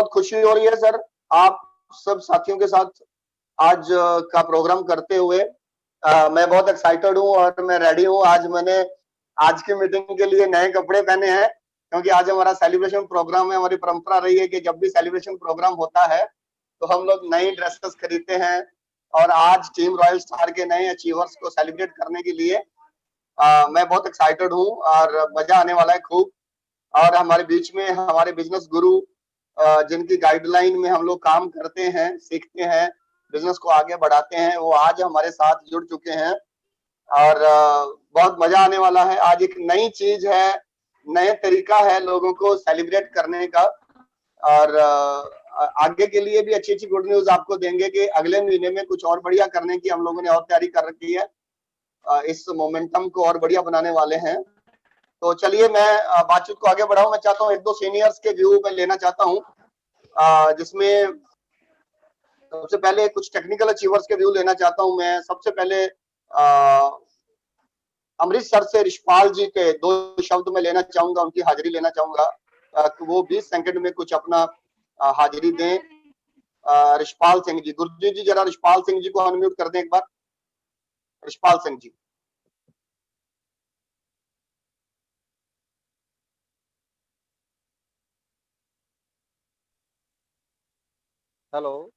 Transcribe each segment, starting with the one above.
बहुत खुशी हो रही है सर, आप सब साथियों के साथ आज का प्रोग्राम करते हुए। मैं बहुत एक्साइटेड हूँ और मैं रेडी हूँ। आज मैंने आज की मीटिंग के लिए नए कपड़े पहने हैं, क्योंकि आज हमारा सेलिब्रेशन प्रोग्राम है। हमारी परंपरा रही है कि जब भी सेलिब्रेशन प्रोग्राम होता है तो हम लोग नई ड्रेसेस खरीदते हैं, और आज टीम रॉयल स्टार के नए अचीवर्स को सेलिब्रेट करने के लिए मैं बहुत एक्साइटेड हूँ और मजा आने वाला है खूब। और हमारे बीच में हमारे बिजनेस गुरु, जिनकी गाइडलाइन में हम लोग काम करते हैं, सीखते हैं, बिजनेस को आगे बढ़ाते हैं, वो आज हमारे साथ जुड़ चुके हैं और बहुत मजा आने वाला है। आज एक नई चीज है, नए तरीका है लोगों को सेलिब्रेट करने का। और आगे के लिए भी अच्छी अच्छी गुड न्यूज आपको देंगे कि अगले महीने में कुछ और बढ़िया करने की हम लोगों ने और तैयारी कर रखी है। इस मोमेंटम को और बढ़िया बनाने वाले हैं। तो चलिए मैं बातचीत को आगे बढ़ाऊं। मैं चाहता हूँ एक दो सीनियर्स के व्यू में लेना चाहता हूँ, जिसमें सबसे पहले कुछ टेक्निकल अचीवर्स के व्यू लेना चाहता हूँ। मैं सबसे पहले अमृतसर से रिशपाल जी के दो शब्द में लेना चाहूंगा, उनकी हाजिरी लेना चाहूंगा कि वो 20 सेकंड में कुछ अपना हाजिरी दें। रिशपाल सिंह जी, गुरजीत जी जरा रिशपाल सिंह जी को अनम्यूट कर दें एक बार। रिशपाल सिंह जी। हेलो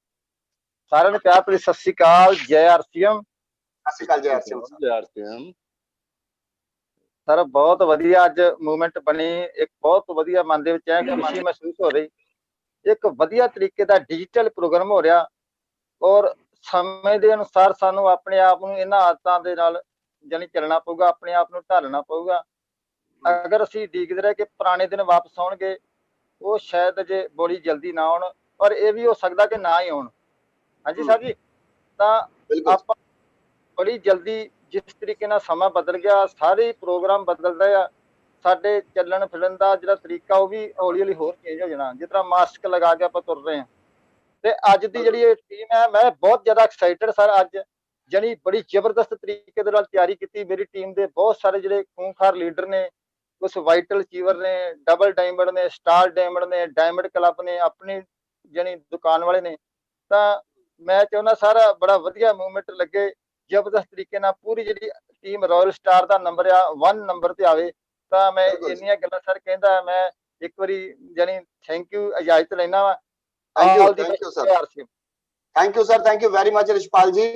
सारे ने प्यार भरी सत श्री अकाल, जय आरसीएम। सत श्री अकाल, जय आरसीएम। जय आरसीएम सर, बहुत ਵਧੀਆ ਅੱਜ ਮੂਵਮੈਂਟ ਬਣੀ। ਇੱਕ ਬਹੁਤ ਵਧੀਆ ਮਨ ਦੇ ਵਿੱਚ ਹੈ ਖੁਸ਼ੀ ਮਹਿਸੂਸ ਹੋ ਰਹੀ। ਇੱਕ ਵਧੀਆ ਤਰੀਕੇ ਦਾ ਡਿਜੀਟਲ ਪ੍ਰੋਗਰਾਮ ਹੋ ਰਿਹਾ ਔਰ ਸਮੇਂ ਦੇ ਅਨੁਸਾਰ ਸਾਨੂੰ ਆਪਣੇ ਆਪ ਨੂੰ ਇਹਨਾਂ ਆਦਤਾਂ ਦੇ ਨਾਲ ਜਾਨੀ ਚੱਲਣਾ ਪਊਗਾ, ਆਪਣੇ ਆਪ ਨੂੰ ਢਾਲਣਾ ਪਊਗਾ। ਅਗਰ ਅਸੀਂ ਉਡੀਕਦੇ ਰਹੇ ਕਿ ਪੁਰਾਣੇ ਦਿਨ ਵਾਪਸ ਆਉਣਗੇ, ਉਹ ਸ਼ਾਇਦ ਜੇ ਬੜੀ ਜਲਦੀ ਨਾ ਆਉਣ, ਔਰ ਇਹ ਵੀ ਹੋ ਸਕਦਾ ਕਿ ਨਾ ਹੀ ਆਉਣ। ਹਾਂਜੀ ਸਰ ਜੀ, ਤਾਂ ਆਪਾਂ ਬੜੀ ਜਲਦੀ ਜਿਸ ਤਰੀਕੇ ਨਾਲ ਸਮਾਂ ਬਦਲ ਗਿਆ, ਸਾਰੇ ਪ੍ਰੋਗਰਾਮ ਬਦਲ ਰਹੇ ਆ। ਸਾਡੇ ਚੱਲਣ ਫਿਰਨ ਦਾ ਜਿਹੜਾ ਤਰੀਕਾ ਉਹ ਵੀ ਹੌਲੀ ਹੌਲੀ ਹੋਰ ਚੇਂਜ ਹੋ ਜਾਣਾ। ਜਿਸ ਤਰ੍ਹਾਂ ਮਾਸਕ ਲਗਾ ਕੇ ਆਪਾਂ ਤੁਰ ਰਹੇ ਹਾਂ, ਤੇ ਅੱਜ ਦੀ ਜਿਹੜੀ ਇਹ ਟੀਮ ਹੈ, ਮੈਂ ਬਹੁਤ ਜ਼ਿਆਦਾ ਐਕਸਾਈਟਡ ਸਰ। ਅੱਜ ਜਾਨੀ ਬੜੀ ਜ਼ਬਰਦਸਤ ਤਰੀਕੇ ਦੇ ਨਾਲ ਤਿਆਰੀ ਕੀਤੀ। ਮੇਰੀ ਟੀਮ ਦੇ ਬਹੁਤ ਸਾਰੇ ਜਿਹੜੇ ਖੂੰਖਾਰ ਲੀਡਰ ਨੇ, ਕੁਛ ਵਾਈਟਲ ਅਚੀਵਰ ਨੇ, ਡਬਲ ਡਾਇਮੰਡ ਨੇ, ਸਟਾਰ ਡਾਇਮੰਡ ਨੇ, ਡਾਇਮੰਡ ਕਲੱਬ ਨੇ, ਆਪਣੀ ਜਾਨੀ ਦੁਕਾਨ ਵਾਲੇ ਨੇ। ਤਾਂ ਮੈਂ ਚਾਹੁੰਦਾ ਸਾਰਾ ਬੜਾ ਵਧੀਆ ਮੂਵਮੈਂਟ ਲੱਗੇ, ਜ਼ਬਰਦਸਤ ਤਰੀਕੇ ਨਾਲ ਪੂਰੀ ਜਿਹੜੀ ਟੀਮ ਰॉयल स्टार ਦਾ ਨੰਬਰ ਆ 1 ਨੰਬਰ ਤੇ ਆਵੇ। ਤਾਂ ਮੈਂ ਇੰਨੀਆਂ ਗੱਲਾਂ ਸਰ ਕਹਿੰਦਾ, ਮੈਂ ਇੱਕ ਵਾਰੀ ਜਾਨੀ ਥੈਂਕ यू ਇਜਾਜ਼ਤ ਲੈਣਾ ਵਾ। Thank you sir, thank you very much Rishpal ji.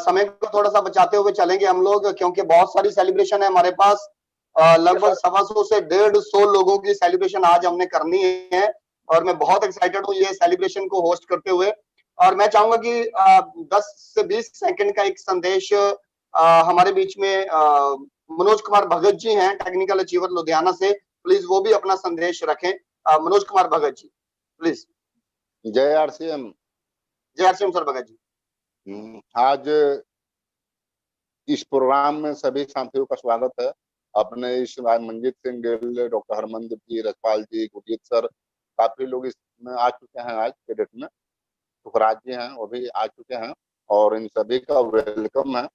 समय को थोड़ा सा बचाते हुए चलेंगे हम लोग, क्योंकि बहुत सारी सेलिब्रेशन है हमारे पास। लगभग 125 से 150 लोगों की सेलिब्रेशन आज हमने करनी है, और मैं बहुत एक्साइटेड हूँ ये सेलिब्रेशन को होस्ट करते हुए। और मैं चाहूंगा कि 10 से 20 सेकंड का एक संदेश हमारे बीच में मनोज कुमार भगत जी हैं, टेक्निकल अचीवर लुधियाना से। प्लीज वो भी अपना संदेश रखें। मनोज कुमार भगत जी प्लीज। जय आरसीएम। जय आरसीएम सर भगत जी। आज इस प्रोग्राम में सभी साथियों का स्वागत है। अपने इस मंजीत सिंह गिल, डॉक्टर हरमनदीप जी, रजपाल जी, गुरजीत सर, काफी लोग इसमें आ चुके हैं आज के डेट में। सुखराज जी हैं, वो भी आ चुके हैं, और इन सभी का वेलकम है।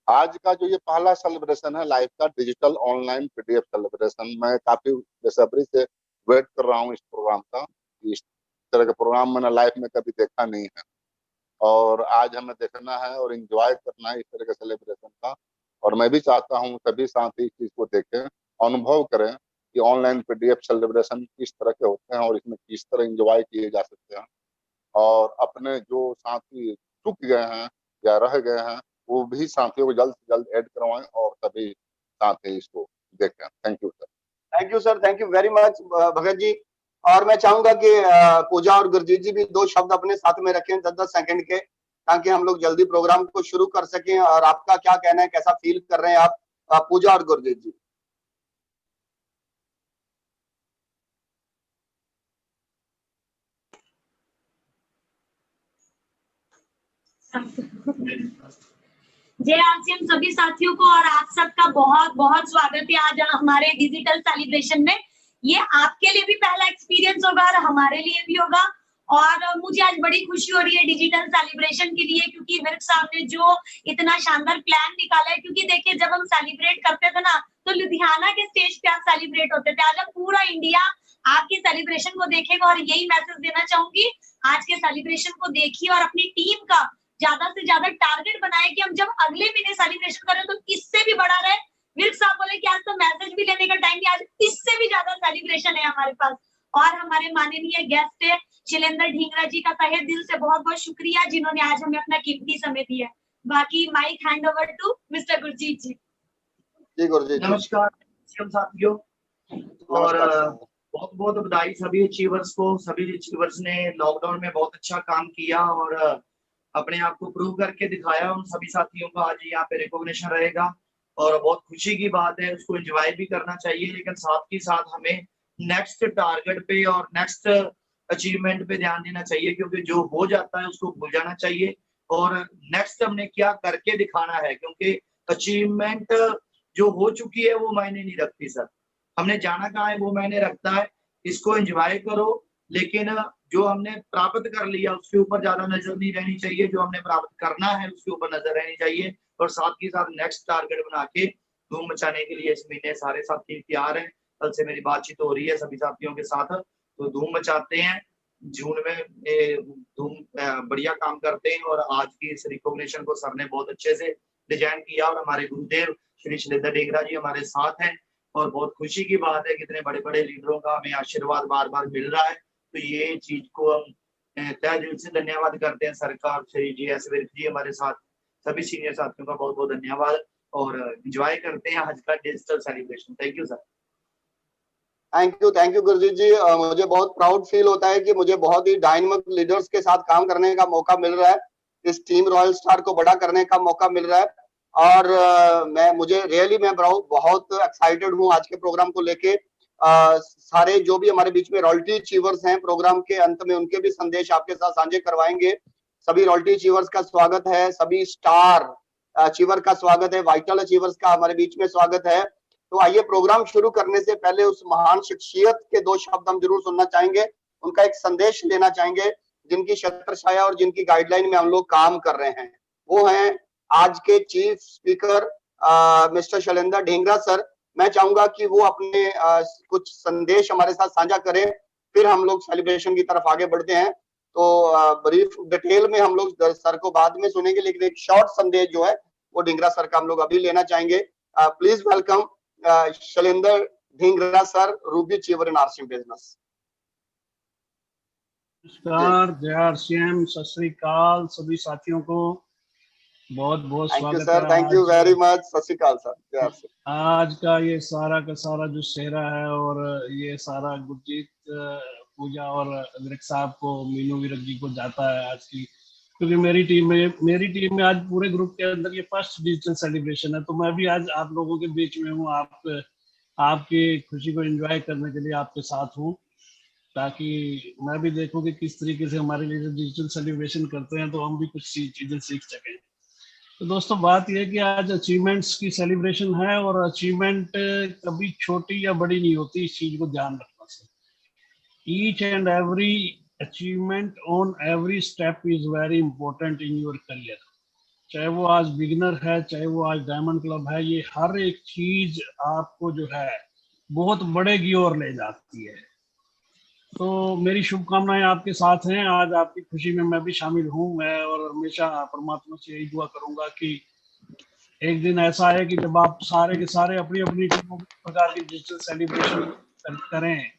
आज का जो ये पहला सेलिब्रेशन है लाइव का, डिजिटल ऑनलाइन पीडीएफ सेलिब्रेशन, मैं काफी बेसब्री से वेट कर रहा हूँ इस प्रोग्राम का। इस तरह का प्रोग्राम मैंने लाइफ में कभी देखा नहीं है, और आज हमें देखना है और एंजॉय करना है इस तरह के सेलिब्रेशन का। और मैं भी चाहता हूँ सभी साथी इस चीज को देखें, अनुभव करें कि ऑनलाइन पीडीएफ सेलिब्रेशन किस तरह के होते हैं और इसमें किस तरह एंजॉय किए जा सकते हैं। और अपने जो साथी चुक गए हैं या रह गए हैं, वो भी साथियों को जल्द से जल्द ऐड करवाएं और सभी साथी इसको देखें। Thank you sir. Thank you sir, thank you very much Bhagat ji. और मैं चाहूंगा कि पूजा और गुरजीत जी भी 2 शब्द अपने साथ में रखें 10-10 सेकंड के, ताकि हम लोग जल्दी प्रोग्राम को शुरू कर सकें। और आपका क्या कहना है, कैसा फील कर रहे हैं आप, पूजा और गुरजीत जी? जय आरसीएम सभी साथियों को, और आप सबका बहुत बहुत स्वागत है आज हमारे डिजिटल सेलिब्रेशन में। ये आपके लिए भी पहला एक्सपीरियंस होगा और हमारे लिए भी होगा, और मुझे आज बड़ी खुशी हो रही है डिजिटल सेलिब्रेशन के लिए, क्योंकि विर्क साहब ने जो इतना शानदार प्लान निकाला है। क्योंकि देखिए, जब हम सेलिब्रेट करते थे ना, तो लुधियाना के स्टेज पे आप सेलिब्रेट होते थे। आज हम पूरा इंडिया आपके सेलिब्रेशन को देखेगा। और यही मैसेज देना चाहूंगी, आज के सेलिब्रेशन को देखिए और अपनी टीम का ज्यादा से ज्यादा टारगेट बनाए कि हम जब अगले महीने सेलिब्रेशन करें तो इससे भी बड़ा रहे। विर्क साहब बोले कि आज तो मैसेज भी लेने का टाइम नहीं, आज इससे भी ज्यादा सेलिब्रेशन है हमारे पास। और हमारे माननीय गेस्ट है शैलेंद्र ढींगरा जी का तहे दिल से बहुत बहुत शुक्रिया, जिन्होंने आज हमें अपना कीमती समय दिया। बाकी mic hand over to Mr Gurjeet ji. जी गुरजीत जी। नमस्कार साथियों, और बहुत बहुत बधाई सभी अचीवर्स को। सभी अचीवर्स ने लॉकडाउन में बहुत अच्छा काम किया और अपने आप को प्रूव करके दिखाया। उन सभी साथियों का आज यहाँ पे रिकॉग्निशन रहेगा और बहुत खुशी की बात है, उसको एंजॉय भी करना चाहिए, लेकिन साथ ही साथ हमें नेक्स्ट टारगेट पे और नेक्स्ट अचीवमेंट पे ध्यान देना चाहिए, क्योंकि जो हो जाता है उसको भूल जाना चाहिए और नेक्स्ट हमने क्या करके दिखाना है, क्योंकि अचीवमेंट जो हो चुकी है वो मायने नहीं रखती सर। हमने जाना कहाँ है वो मायने रखता है। इसको एंजॉय करो, लेकिन जो हमने प्राप्त कर लिया उसके ऊपर ज्यादा नजर नहीं रहनी चाहिए, जो हमने प्राप्त करना है उसके ऊपर नजर रहनी चाहिए। और साथ ही साथ नेक्स्ट टारगेट बना के धूम मचाने के लिए इस महीने सारे साथी तैयार हैं। कल से मेरी बातचीत हो रही है सभी साथियों के साथ, तो धूम मचाते हैं। जून में धूम बढ़िया काम करते हैं और आज की इस रिकॉग्निशन को सर ने बहुत अच्छे से डिजाइन किया और हमारे गुरुदेव श्री शैलेंद्र ढींगरा जी हमारे साथ हैं और बहुत खुशी की बात है, कितने बड़े बड़े लीडरों का हमें आशीर्वाद बार बार मिल रहा है। तो ये चीज को हम तहे दिल से धन्यवाद करते हैं सरकार, श्री जी एस विर्क जी हमारे साथ, सभी सीनियर साथियों का बहुत बहुत धन्यवाद और एंजॉय करते हैं आज का digital celebration. Thank you sir. Thank you Gurjeet ji. मुझे बहुत प्राउड फील होता है कि मुझे बहुत ही डायनामिक लीडर्स के साथ काम करने का मौका मिल रहा है, इस टीम रॉयल स्टार को बड़ा करने का मौका मिल रहा है। और मैं बहुत एक्साइटेड हूँ आज के प्रोग्राम को लेके। सारे जो भी हमारे बीच में रॉयल्टी अचीवर्स हैं, प्रोग्राम के अंत में उनके भी संदेश आपके साथ साझे करवाएंगे। सभी रॉयल्टी अचीवर्स का स्वागत है, सभी स्टार अचीवर का स्वागत है, वाइटल अचीवर्स का हमारे बीच में स्वागत है। तो आइए, प्रोग्राम शुरू करने से पहले उस महान शख्सियत के दो शब्द हम जरूर सुनना चाहेंगे, उनका एक संदेश लेना चाहेंगे, जिनकी छत्र छाया और जिनकी गाइडलाइन में हम लोग काम कर रहे हैं। वो हैं आज के chief speaker mister Shailendra Dhingra sir. मैं चाहूंगा कि वो अपने कुछ संदेश हमारे साथ साझा करें, फिर हम लोग सेलिब्रेशन की तरफ आगे बढ़ते हैं। तो ब्रीफ डिटेल में हम लोग सर को बाद में सुनेंगे, लेकिन एक शॉर्ट संदेश जो है वो ढींगरा सर का हम लोग अभी लेना चाहेंगे। Please welcome Shailendra Dhingra sir, Ruby achiever in RCM business. नमस्कार, जय आरसीएम, सत श्री अकाल सभी साथियों को बहुत बहुत स्वागत है। Thank you very much. सत श्री अकाल सर, जय आरसीएम। आज का ये सारा का सारा जो सेहरा है और ये सारा गुरजीत पूजा और विर्क साहब को, मीनू विर्क जी को जाता है आज की, क्योंकि मेरी टीम में आज पूरे ग्रुप के अंदर ये फर्स्ट डिजिटल सेलिब्रेशन है। तो मैं भी आज आप लोगों के बीच में हूँ, आपकी खुशी को एंजॉय करने के लिए आपके साथ हूँ, ताकि मैं भी देखूं कि किस तरीके से हमारे लिए डिजिटल सेलिब्रेशन करते हैं, तो हम भी कुछ चीजें सीख सकें। तो दोस्तों, बात यह है कि आज अचीवमेंट्स की सेलिब्रेशन है और अचीवमेंट कभी छोटी या बड़ी नहीं होती, इस चीज को ध्यान रखना से। Each and every achievement on every step is very important in your career. चाहे वो आज बिगिनर है, चाहे वो आज डायमंड क्लब है, ये हर एक चीज आपको जो है बहुत बड़े की ओर ले जाती है। तो मेरी शुभकामनाएं आपके साथ हैं। आज आपकी खुशी में मैं भी शामिल हूँ। मैं और हमेशा परमात्मा से यही दुआ करूंगा कि एक दिन ऐसा है कि जब आप सारे के सारे अपनी अपनी प्रकार की डिजिटल सेलिब्रेशन करें,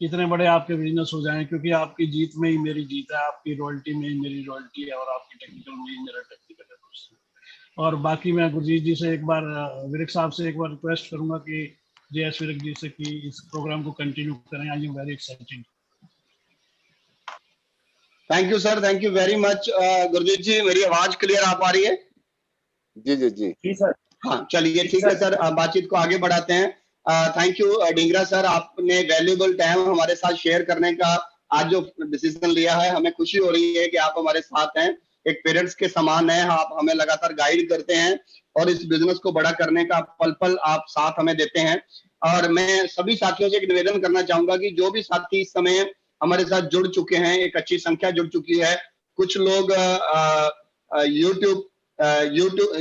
कितने बड़े आपके बिजनेस हो जाएं, क्योंकि आपकी जीत में ही मेरी जीत है, आपकी रॉयल्टी में ही मेरी रॉयल्टी है और आपकी टेक्निकल में ही मेरा टेक्निकल है दोस्तों। और बाकी मैं गुरजीत जी से एक बार, विर्क साहब से एक बार रिक्वेस्ट करूंगा कि JS विर्क जी से कि इस प्रोग्राम को कंटिन्यू करें। I am very excited. Thank you sir, thank you very much. Gurjeet ji, मेरी आवाज क्लियर आ पा रही है? जी सर। हाँ, चलिए ठीक है सर, बातचीत को आगे बढ़ाते हैं। थैंक यू ढींगरा सर, आपने वैल्यूएबल टाइम हमारे साथ शेयर करने का आज जो डिसीजन लिया है, हमें खुशी हो रही है कि आप हमारे साथ हैं, एक पेरेंट्स के समान है। आप हमें लगातार गाइड करते हैं और इस बिजनेस को बड़ा करने का पल पल आप साथ हमें देते हैं। और मैं सभी साथियों से एक निवेदन करना चाहूंगा कि जो भी साथी इस समय हमारे साथ जुड़ चुके हैं, एक अच्छी संख्या जुड़ चुकी है। कुछ लोग यूट्यूब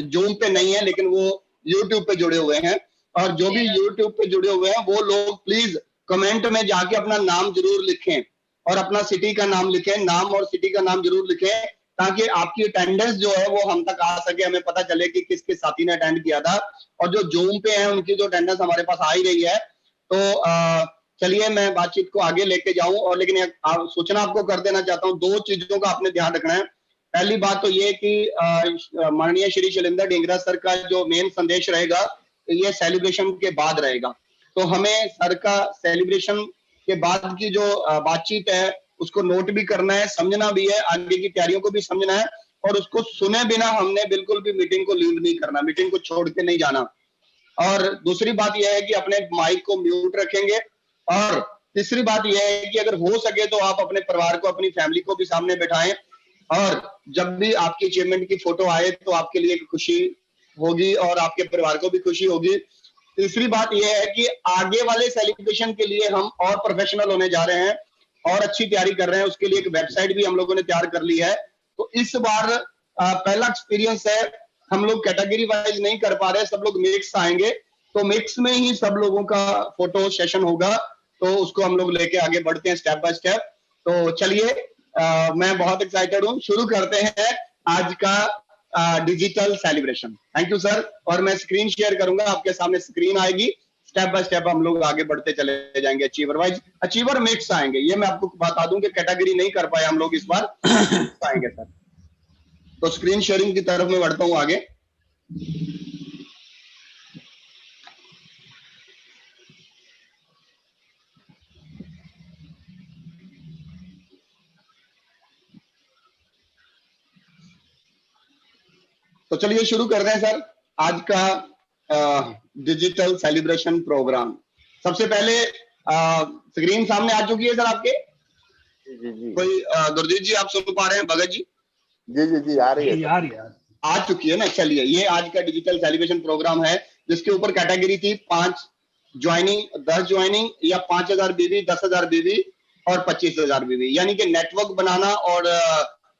जूम पे नहीं है, लेकिन वो यूट्यूब पे जुड़े हुए हैं, और जो भी यूट्यूब पे जुड़े हुए हैं वो लोग प्लीज कमेंट में जाके अपना नाम जरूर लिखें और अपना सिटी का नाम लिखें, नाम और सिटी का नाम जरूर लिखें, ताकि आपकी अटेंडेंस जो है वो हम तक आ सके, हमें पता चले कि किस किस साथी ने अटेंड किया था। और जो जूम पे है उनकी जो अटेंडेंस हमारे पास आ ही रही है। तो चलिए मैं बातचीत को आगे लेके जाऊं, और लेकिन सूचना आपको कर देना चाहता हूं, 2 चीजों का आपने ध्यान रखना है। पहली बात तो ये कि माननीय श्री शैलेंद्र ढींगरा सर का जो मेन संदेश रहेगा ये सेलिब्रेशन के बाद रहेगा। तो हमें सर का सेलिब्रेशन के बाद की जो बातचीत है उसको नोट भी करना है, समझना भी है, आगे की तैयारियों को भी समझना है, और उसको सुने बिना हमने बिल्कुल भी मीटिंग को लीव नहीं करना, मीटिंग को छोड़ के नहीं जाना। और दूसरी बात यह है कि अपने माइक को म्यूट रखेंगे। और तीसरी बात यह है कि अगर हो सके तो आप अपने परिवार को, अपनी फैमिली को भी सामने बैठाएं, और जब भी आपकी अचीवमेंट की फोटो आए तो आपके लिए खुशी होगी और आपके परिवार को भी खुशी होगी। तीसरी बात यह है कि आगे वाले सेलिब्रेशन के लिए हम और प्रोफेशनल होने जा रहे हैं और अच्छी तैयारी कर रहे हैं। उसके लिए एक वेबसाइट भी हम लोगों ने तैयार कर ली है। तो इस बार पहला एक्सपीरियंस है, हम लोग कैटेगरी वाइज नहीं कर पा रहे, सब लोग मिक्स आएंगे, तो मिक्स में ही सब लोगों का फोटो सेशन होगा। तो उसको हम लोग लेके आगे बढ़ते हैं स्टेप बाय स्टेप। तो चलिए मैं बहुत एक्साइटेड हूँ, शुरू करते हैं आज का digital celebration. Thank you sir. और मैं स्क्रीन शेयर करूंगा, आपके सामने स्क्रीन आएगी, स्टेप बाय स्टेप हम लोग आगे बढ़ते चले जाएंगे। अचीवर वाइज, अचीवर मिक्स आएंगे, ये मैं आपको बता दूं कि कैटेगरी नहीं कर पाए हम लोग इस बार, आएंगे सर। तो स्क्रीन शेयरिंग की तरफ मैं बढ़ता हूं आगे। तो चलिए शुरू करते हैं सर आज का डिजिटल सेलिब्रेशन प्रोग्राम। सबसे पहले स्क्रीन सामने आ चुकी है सर आपके? जी। कोई गुरजीत जी आप सुन पा रहे हैं? भगत जी? जी आ रही है, आ चुकी है ना। चलिए ये आज का डिजिटल सेलिब्रेशन प्रोग्राम है, जिसके ऊपर कैटेगरी थी 5 ज्वाइनिंग, 10 ज्वाइनिंग या 5000 बीवी, 10,000 बीवी और 25,000 बीवी, यानी कि नेटवर्क बनाना और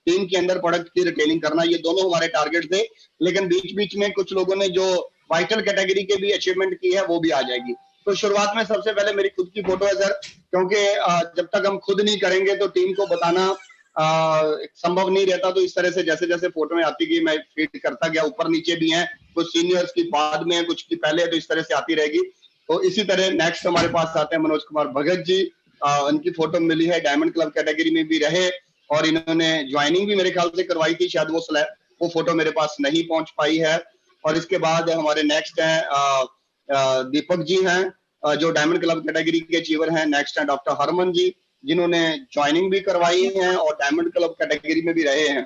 टीम के अंदर प्रोडक्ट की रिटेलिंग करना, ये दोनों हमारे टारगेट थे। लेकिन बीच बीच में कुछ लोगों ने जो वाइटल कैटेगरी के भी अचीवमेंट की है वो भी आ जाएगी। तो शुरुआत में सबसे पहले मेरी खुद की फोटो है सर, क्योंकि जब तक हम खुद नहीं करेंगे तो टीम को बताना संभव नहीं रहता। तो इस तरह से जैसे जैसे फोटो में आती गई मैं फीड करता गया, ऊपर नीचे भी हैं, कुछ सीनियर्स की बाद में है, कुछ की पहले है, तो इस तरह से आती रहेगी। तो इसी तरह नेक्स्ट हमारे पास आते हैं मनोज कुमार भगत जी। उनकी फोटो मिली है, डायमंड क्लब कैटेगरी में भी रहे और इन्होंने ज्वाइनिंग भी मेरे ख्याल से करवाई थी, शायद वो फोटो मेरे पास नहीं पहुंच पाई है। और इसके बाद हमारे नेक्स्ट हैं दीपक जी हैं जो डायमंड क्लब कैटेगरी के अचीवर हैं। नेक्स्ट हैं डॉक्टर हरमन जी, जिन्होंने ज्वाइनिंग भी करवाई है और डायमंड क्लब कैटेगरी में भी रहे हैं।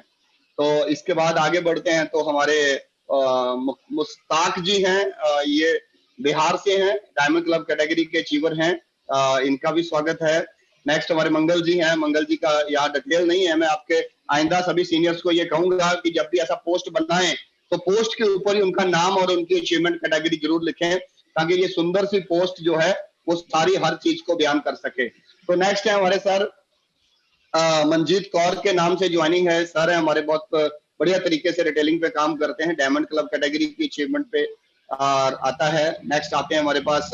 तो इसके बाद आगे बढ़ते हैं तो हमारे मुस्ताक जी हैं, ये बिहार से हैं, डायमंड क्लब कैटेगरी के अचीवर हैं, इनका भी स्वागत है। नेक्स्ट हमारे मंगल जी हैं, मंगल जी का यहाँ डिटेल नहीं है, मैं आपके आइंदा सभी सीनियर्स को ये कहूंगा कि जब भी ऐसा पोस्ट बनाएं तो पोस्ट के ऊपर ही उनका नाम और उनकी अचीवमेंट कैटेगरी जरूर लिखें, ताकि ये सुंदर सी पोस्ट जो है वो सारी हर चीज को बयान कर सके। तो नेक्स्ट है हमारे सर मंजीत कौर के नाम से ज्वाइनिंग है। सर है हमारे, बहुत बढ़िया तरीके से रिटेलिंग पे काम करते हैं, डायमंड क्लब कैटेगरी की अचीवमेंट पे आता है। नेक्स्ट आते हैं हमारे पास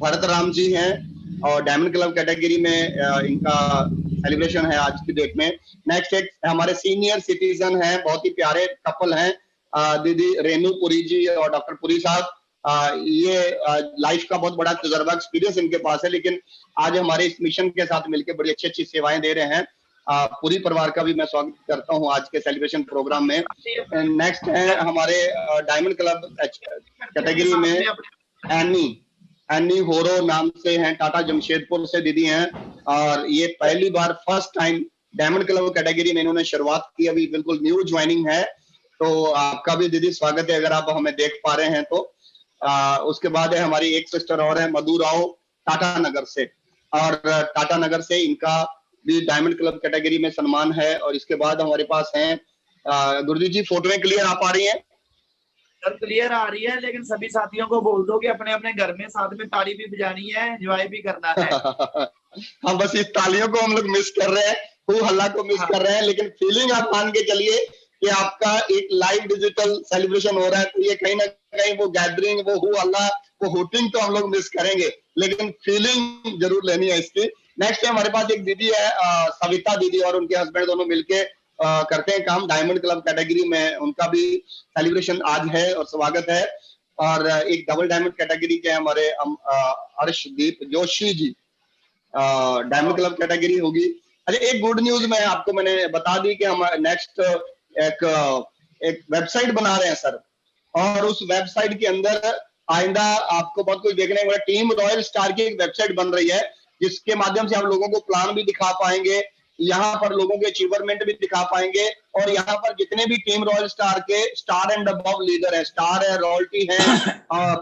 भरत राम जी हैं और डायमंड क्लब कैटेगरी में इनका सेलिब्रेशन है आज की डेट में। नेक्स्ट एक हमारे सीनियर सिटीजन हैं, बहुत ही प्यारे कपल हैं, दीदी रेनू पुरी जी और डॉक्टर पुरी साहब। ये लाइफ का बहुत बड़ा तजुर्बा, एक्सपीरियंस इनके पास है, लेकिन आज हमारे इस मिशन के साथ मिलकर बड़ी अच्छी अच्छी सेवाएं दे रहे हैं। पूरी परिवार का भी मैं स्वागत करता हूं आज के सेलिब्रेशन प्रोग्राम में। नेक्स्ट है हमारे डायमंड क्लब कैटेगरी में एनी होरो नाम से हैं, टाटा जमशेदपुर से दीदी हैं, और ये पहली बार first time diamond club category में इन्होंने शुरुआत की, अभी बिल्कुल न्यू ज्वाइनिंग है। तो आपका भी दीदी स्वागत है अगर आप हमें देख पा रहे हैं तो। उसके बाद है हमारी एक सिस्टर और है मधु राव टाटा नगर से, और टाटा नगर से इनका भी डायमंड क्लब कैटेगरी में सम्मान है। और इसके बाद हमारे पास हैं गुरजीत जी, फोटो में क्लियर आ पा रही है? सर क्लियर आ रही है, लेकिन सभी साथियों को बोल दो कि अपने अपने घर में साथ में ताली भी बजानी है, एंजॉय भी करना है। हाँ, बस इस तालियों को हम लोग मिस कर रहे हैं, खूब हल्ला को मिस कर रहे हैं, लेकिन फीलिंग आप मान के चलिए कि आपका एक लाइव डिजिटल सेलिब्रेशन हो रहा है, तो ये कहीं ना कहीं वो गैदरिंग, वो हु अल्लाह, वो हुटिंग तो हम लोग मिस करेंगे, लेकिन फीलिंग जरूर लेनी है इसकी। नेक्स्ट हमारे पास एक दीदी है सविता दीदी, और उनके हस्बैंड दोनों मिलके करते हैं काम डायमंड क्लब कैटेगरी में। उनका भी सेलिब्रेशन आज है और स्वागत है। और एक डबल डायमंड कैटेगरी के हमारे Arshdeep Joshi ji, diamond club category होगी। अच्छा, एक गुड न्यूज मैं आपको मैंने बता दी कि हम नेक्स्ट एक वेबसाइट बना रहे हैं सर, और उस वेबसाइट के अंदर आइंदा आपको बहुत कुछ देखने को। टीम रॉयल स्टार की एक वेबसाइट बन रही है, जिसके माध्यम से हम लोगों को प्लान भी दिखा पाएंगे, यहाँ पर लोगों के अचीवमेंट भी दिखा पाएंगे, और यहाँ पर जितने भी टीम रॉयल स्टार के स्टार एंड अबव लीडर है, स्टार है, रॉयल्टी है,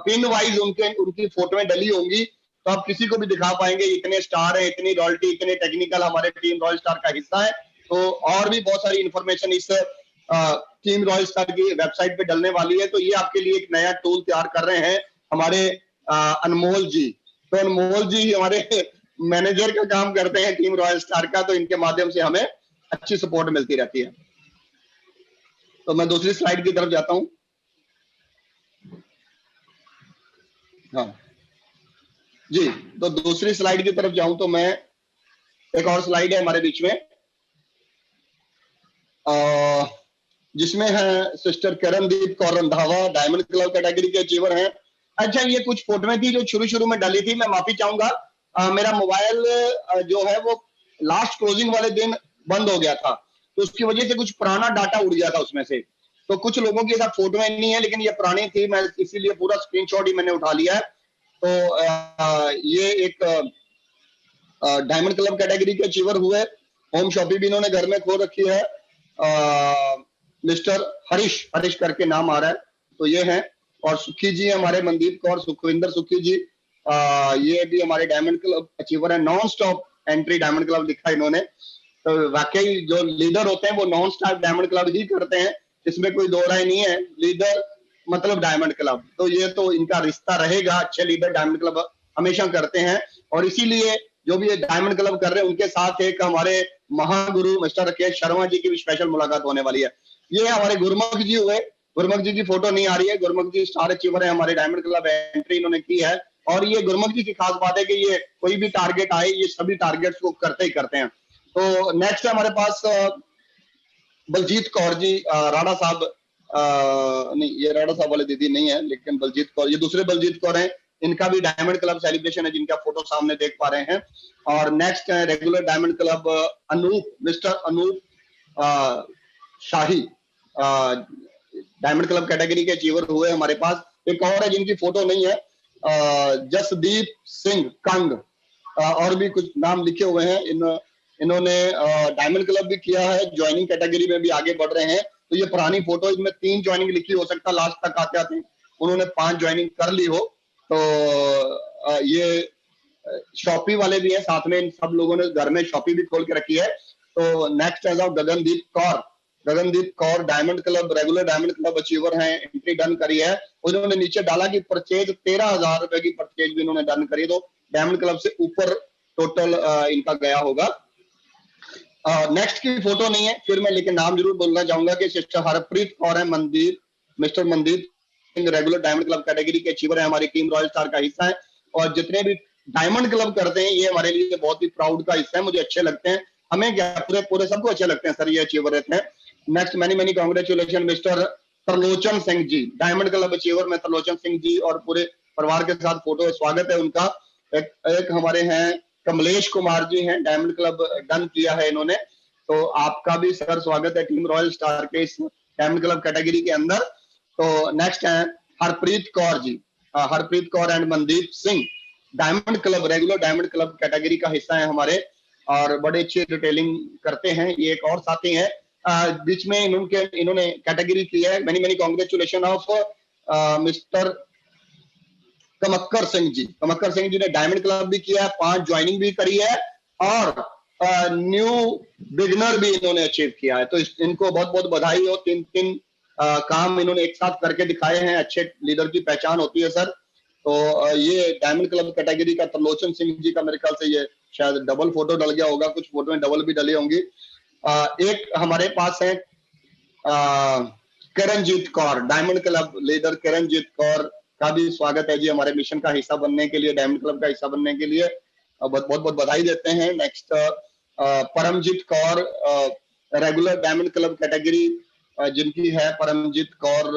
पिन वाइज उनकी फोटोएं डली होंगी, तो आप किसी को भी दिखा पाएंगे इतने स्टार है, इतनी रॉयल्टी, इतने टेक्निकल हमारे टीम रॉयल स्टार का हिस्सा है। तो और भी बहुत सारी इंफॉर्मेशन इस टीम रॉयल स्टार की वेबसाइट पे डलने वाली है। तो ये आपके लिए एक नया टूल तैयार कर रहे हैं हमारे अनमोल जी। तो अनमोल जी हमारे मैनेजर का काम करते हैं टीम रॉयल स्टार का, तो इनके माध्यम से हमें अच्छी सपोर्ट मिलती रहती है। तो मैं दूसरी स्लाइड की तरफ जाता हूं। हाँ जी, तो दूसरी स्लाइड की तरफ जाऊं तो मैं, एक और स्लाइड है हमारे बीच में जिसमें है sister Karandeep Kaur Randhawa, diamond club category के अचीवर हैं। अच्छा, ये कुछ फोटोएं थी जो शुरू में डाली थी, मैं माफी चाहूंगा, मेरा मोबाइल जो है वो लास्ट क्लोजिंग वाले दिन बंद हो गया था, तो उसकी वजह से कुछ पुराना डाटा उड़ गया था उसमें से, तो कुछ लोगों की साथ फोटोएं नहीं है, लेकिन ये पुरानी थी, मैं इसीलिए पूरा स्क्रीनशॉट ही मैंने उठा लिया है। तो ये एक डायमंड क्लब कैटेगरी के अचीवर हुए। होम शॉपिंग भी इन्होंने घर में खोल रखी है, मिस्टर हरीश करके नाम आ रहा है, तो ये है। और सुखी जी हमारे, मनदीप कौर, सुखविंदर सुखी जी, ये भी हमारे डायमंड क्लब अचीवर है। Non stop entry diamond club लिखा इन्होंने, तो वाकई जो लीडर होते हैं वो नॉन स्टॉप डायमंड क्लब ही करते हैं, इसमें कोई दो राय नहीं है। लीडर मतलब डायमंड क्लब, तो ये तो इनका रिश्ता रहेगा। अच्छे लीडर डायमंड क्लब हमेशा करते हैं, और इसीलिए जो भी ये डायमंड क्लब कर रहे हैं उनके साथ एक हमारे महागुरु मिस्टर राकेश शर्मा जी की भी स्पेशल मुलाकात होने वाली है। ये हमारे गुरमुख जी हुए, गुरमुख जी की फोटो नहीं आ रही है, गुरमुख जी स्टार अचीवर है, हमारे डायमंड क्लब एंट्री इन्होंने की है। और ये गुरमुख जी की खास बात है कि ये कोई भी टारगेट आए, ये सभी टारगेट्स को करते ही करते हैं। तो नेक्स्ट है हमारे पास बलजीत कौर जी, राणा साहब, नहीं ये राणा साहब वाले दीदी नहीं है, लेकिन बलजीत कौर, ये दूसरे बलजीत कौर हैं, इनका भी डायमंड क्लब सेलिब्रेशन है, जिनका फोटो सामने देख पा रहे हैं। और नेक्स्ट है regular diamond club Anoop, Mr Anoop Shahi, diamond club category के अचीवर हुए हमारे पास। एक और है जिनकी फोटो नहीं है, जसदीप सिंह कंग, और भी कुछ नाम लिखे हुए हैं। इन्होंने डायमंड क्लब भी किया है, ज्वाइनिंग कैटेगरी में भी आगे बढ़ रहे हैं। तो ये पुरानी फोटो, इसमें 3 ज्वाइनिंग लिखी, हो सकता लास्ट तक आते आते उन्होंने 5 ज्वाइनिंग कर ली हो। तो ये शॉपी वाले भी हैं साथ में, इन सब लोगों ने घर में शॉपी भी खोल के रखी है। तो नेक्स्ट है Gagandeep Kaur diamond club, regular diamond club achiever हैं, एंट्री डन करी है। उन्होंने नीचे डाला कि परचेज 13,000 रुपए की परचेज भी इन्होंने डन करी, तो डायमंड क्लब से ऊपर टोटल इनका गया होगा। नेक्स्ट की फोटो नहीं है, फिर मैं लेकिन नाम जरूर बोलना चाहूंगा कि सिस्टर हरप्रीत कौर है, mister Mandeep Singh, regular diamond club category के अचीवर है, हमारी टीम रॉयल स्टार का हिस्सा है। और जितने भी डायमंड क्लब करते हैं, ये हमारे लिए बहुत ही प्राउड का हिस्सा है, मुझे अच्छे लगते हैं। हमें क्या, पूरे सबको अच्छे लगते हैं सर, ये अचीवर रहते हैं। Next, many congratulation Mr Trilochan Singh ji, diamond club achiever में त्रिलोचन सिंह जी और पूरे परिवार के साथ फोटो, स्वागत है उनका। एक हमारे हैं कमलेश कुमार जी हैं, डायमंड क्लब डन किया है इन्होंने, तो आपका भी सर स्वागत है टीम रॉयल स्टार के इस डायमंड क्लब कैटेगरी के अंदर। तो नेक्स्ट है Harpreet Kaur ji, Harpreet Kaur and Mandeep Singh, diamond club, regular diamond club category का हिस्सा है हमारे, और बड़े अच्छी डिटेलिंग करते हैं। ये एक और साथी है बीच में, इन्होंने कैटेगरी की है। Many congratulation of Mr Kamakkar Singh ji ने डायमंड क्लब भी किया है, 5 ज्वाइनिंग भी करी है, और न्यू बिगनर भी इन्होंने अचीव किया है। तो इनको बहुत बहुत बधाई हो। 3 काम इन्होंने एक साथ करके दिखाए हैं, अच्छे लीडर की पहचान होती है सर। तो ये डायमंड क्लब कैटेगरी का त्रिलोचन सिंह जी का मेरे ख्याल से ये शायद डबल फोटो डल गया होगा, कुछ फोटो में डबल भी डली होंगी। एक हमारे पास है Kiranjit Kaur, diamond club leader Kiranjit Kaur का भी स्वागत है जी हमारे मिशन का हिस्सा बनने के लिए, डायमंड क्लब का हिस्सा बनने के लिए बहुत बहुत बधाई देते हैं। Next Paramjit Kaur, regular diamond club category जिनकी है Paramjit Kaur,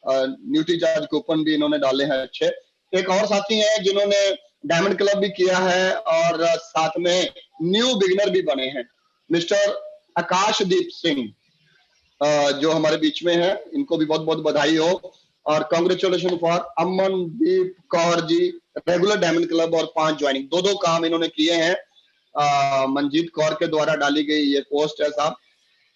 nutri charge coupon भी इन्होंने डाले हैं अच्छे। एक और साथी हैं जिन्होंने डायमंड क्लब भी किया है और साथ में न्यू बिगिनर भी बने हैं, मिस्टर आकाशदीप सिंह जो हमारे बीच में है, इनको भी बहुत बहुत बधाई हो। और congratulation for Amandeep Kaur ji, regular diamond club और 5 ज्वाइनिंग, दो काम इन्होंने किए हैं। मनजीत कौर के द्वारा डाली गई ये पोस्ट है साहब।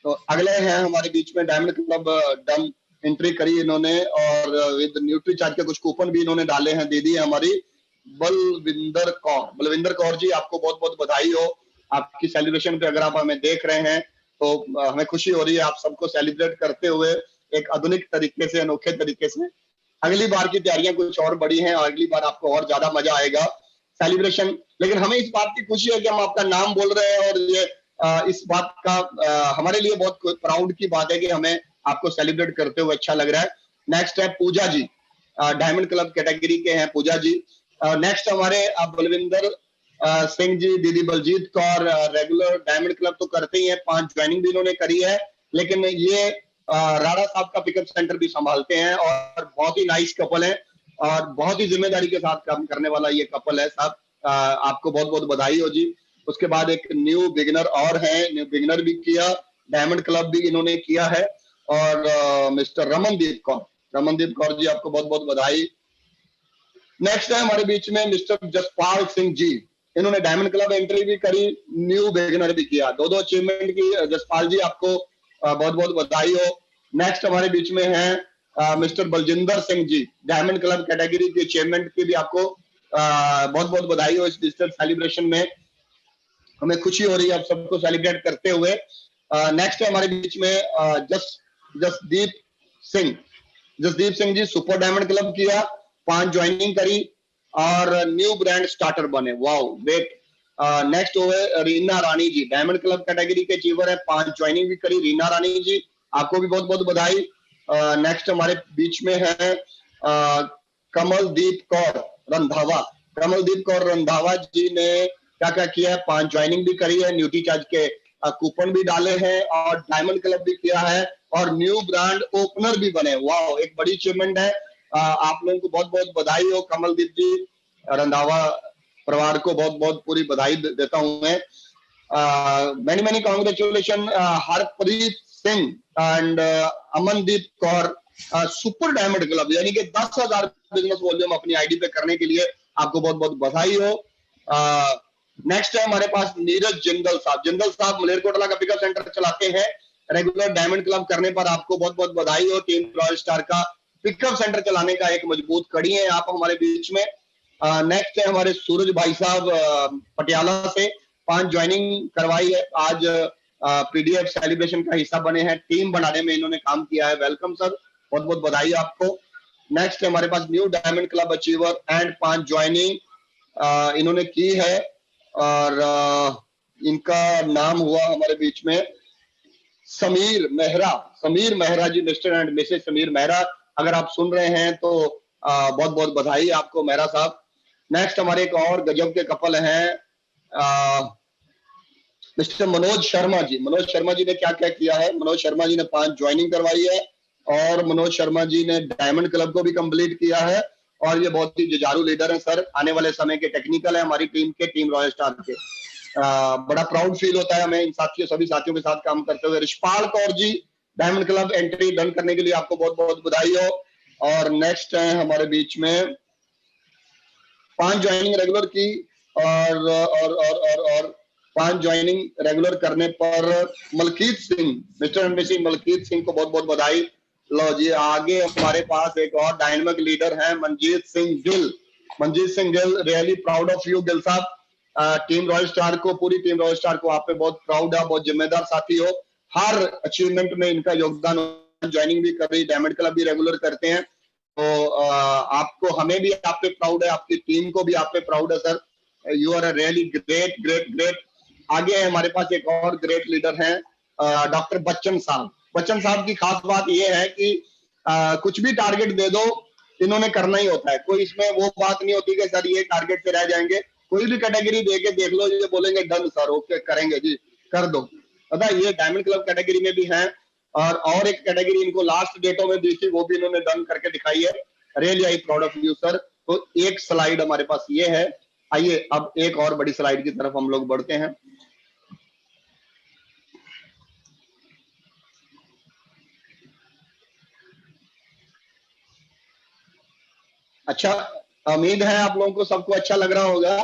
तो अगले हैं हमारे बीच में डायमंड क्लब डन, एंट्री करी इन्होंने और विद न्यूट्री चार्ज के कुछ कूपन भी इन्होंने डाले हैं। दीदी हमारी बलविंदर कौर जी, आपको बहुत बहुत बधाई हो। आपकी सेलिब्रेशन पे अगर आप हमें देख रहे हैं तो हमें खुशी हो रही है आप सबको सेलिब्रेट करते हुए एक आधुनिक तरीके से, अनोखे तरीके से। अगली बार की तैयारियां कुछ और बड़ी हैं और अगली बार आपको और ज्यादा मजा आएगा सेलिब्रेशन। लेकिन हमें इस बात की खुशी है कि हम आपका नाम बोल रहे हैं और ये इस बात का हमारे लिए बहुत प्राउड की बात है कि हमें आपको सेलिब्रेट करते हुए अच्छा लग रहा है। नेक्स्ट है पूजा जी, डायमंड क्लब कैटेगरी के हैं पूजा जी। नेक्स्ट हमारे बलविंदर सिंह जी, दीदी Baljit Kaur, regular diamond club तो करते ही हैं, 5 ज्वाइनिंग भी इन्होंने करी है, लेकिन ये राणा साहब का पिकअप सेंटर भी संभालते हैं और बहुत ही नाइस कपल है और बहुत ही जिम्मेदारी के साथ काम करने वाला ये कपल है साहब। आपको बहुत बहुत बधाई हो जी। उसके बाद एक न्यू बिगिनर और है, न्यू बिगिनर भी किया, डायमंड क्लब भी इन्होंने किया है और मिस्टर रमनदीप कौर जी, आपको बहुत बहुत बधाई। नेक्स्ट है हमारे बीच में मिस्टर जसपाल सिंह जी, इन्होंने डायमंड क्लब एंट्री भी करी, न्यू बिगिनर भी किया, दो अचीवमेंट की। जसपाल जी आपको बहुत बहुत बधाई हो। नेक्स्ट हमारे बीच में है mister Baljinder Singh ji, diamond club category के अचीवमेंट की भी आपको बहुत बहुत बधाई हो। इस डिजिटल सेलिब्रेशन में हमें खुशी हो रही है आप सबको सेलिब्रेट करते हुए। नेक्स्ट है हमारे बीच में Jasdeep Singh ji, super diamond club किया, 5 ज्वाइनिंग करी और न्यू ब्रांड स्टार्टर बने, वाओ ग्रेट। नेक्स्ट हुए रीना रानी जी, डायमंड क्लब कैटेगरी के अचीवर है, 5 ज्वाइनिंग भी करी। रीना रानी जी आपको भी बहुत बहुत बधाई। नेक्स्ट हमारे बीच में है कमलदीप कौर रंधावा जी ने क्या क्या किया है, 5 ज्वाइनिंग भी करी है, न्यूट्री चार्ज के कूपन भी डाले हैं और डायमंड क्लब भी किया है और न्यू ब्रांड ओपनर भी बने, वाओ एक बड़ी अचीवमेंट है। आप लोगों को बहुत बहुत बधाई हो। कमलदीप जी, रंधावा परिवार को बहुत बहुत पूरी बधाई देता हूं मैं। Many congratulation Harpreet Singh and Amandeep Kaur, super diamond club यानी कि 10,000 बिजनेस वॉल्यूम अपनी आईडी पे करने के लिए आपको बहुत बहुत बधाई हो। नेक्स्ट है हमारे पास नीरज जिंदल साहब मलेरकोटला का पिकअप सेंटर चलाते हैं, रेगुलर डायमंड क्लब करने पर आपको बहुत बहुत बधाई हो। टीम रॉयल स्टार का पिकअप सेंटर चलाने का एक मजबूत कड़ी है आप हमारे बीच में। नेक्स्ट है हमारे सूरज भाई साहब पटियाला से, 5 ज्वाइनिंग करवाई है, आज पीडीएफ सेलिब्रेशन का हिस्सा बने हैं, टीम बनाने में इन्होंने काम किया है, वेलकम सर, बहुत बहुत बधाई आपको। नेक्स्ट है हमारे पास new diamond club achiever and 5 joining इन्होंने की है और इनका नाम हुआ हमारे बीच में Sameer Mehra ji, Mr and Mrs Sameer Mehra, अगर आप सुन रहे हैं तो बहुत बहुत बधाई आपको मेहरा साहब। नेक्स्ट हमारे एक और गजब के कपल हैं मिस्टर मनोज शर्मा जी ने क्या क्या किया है। मनोज शर्मा जी ने 5 ज्वाइनिंग करवाई है और मनोज शर्मा जी ने डायमंड क्लब को भी कंप्लीट किया है और ये बहुत ही जुझारू लीडर है सर, आने वाले समय के टेक्निकल है हमारी टीम के, टीम रॉयल स्टार के। बड़ा प्राउड फील होता है हमें इन सभी साथियों के साथ काम करते हुए। Rishpal Kaur ji, diamond club entry done करने के लिए आपको बहुत बहुत बधाई हो। और नेक्स्ट है हमारे बीच में 5 ज्वाइनिंग रेगुलर की और 5 ज्वाइनिंग रेगुलर करने पर Malkit Singh, mister and Mrs Malkit Singh को बहुत बहुत बधाई। लो जी, आगे हमारे पास एक और डायनामिक लीडर है Manjeet Singh Gill, really proud of you Gill sahab. Team royal star को, पूरी टीम रॉयल स्टार को आप पे बहुत प्राउड है, बहुत जिम्मेदार साथी हो, हर अचीवमेंट में इनका योगदान। ज्वाइनिंग भी कर रही, डायमंड क्लब भी रेगुलर करते हैं, तो आपको, हमें भी आप पे प्राउड है, आपकी टीम को भी आप पे प्राउड है sir, you are a really great. आगे हमारे पास एक और ग्रेट लीडर हैं डॉक्टर बच्चन साहब, बच्चन साहब की खास बात ये है कि कुछ भी टारगेट दे दो इन्होंने करना ही होता है। कोई इसमें वो बात नहीं होती कि सर ये टारगेट से रह जाएंगे। कोई भी कैटेगरी दे के देख लो, ये बोलेंगे डन सर, ओके करेंगे जी, कर दो। पता है ये डायमंड क्लब कैटेगरी में भी हैं, और एक कैटेगरी इनको लास्ट डेटों में दी थी, वो भी इन्होंने डन करके दिखाई है। Really I proud of you sir. तो एक स्लाइड हमारे पास ये है। आइए अब एक और बड़ी स्लाइड की तरफ हम लोग बढ़ते हैं। अच्छा, उम्मीद है आप लोगों को सबको अच्छा लग रहा होगा।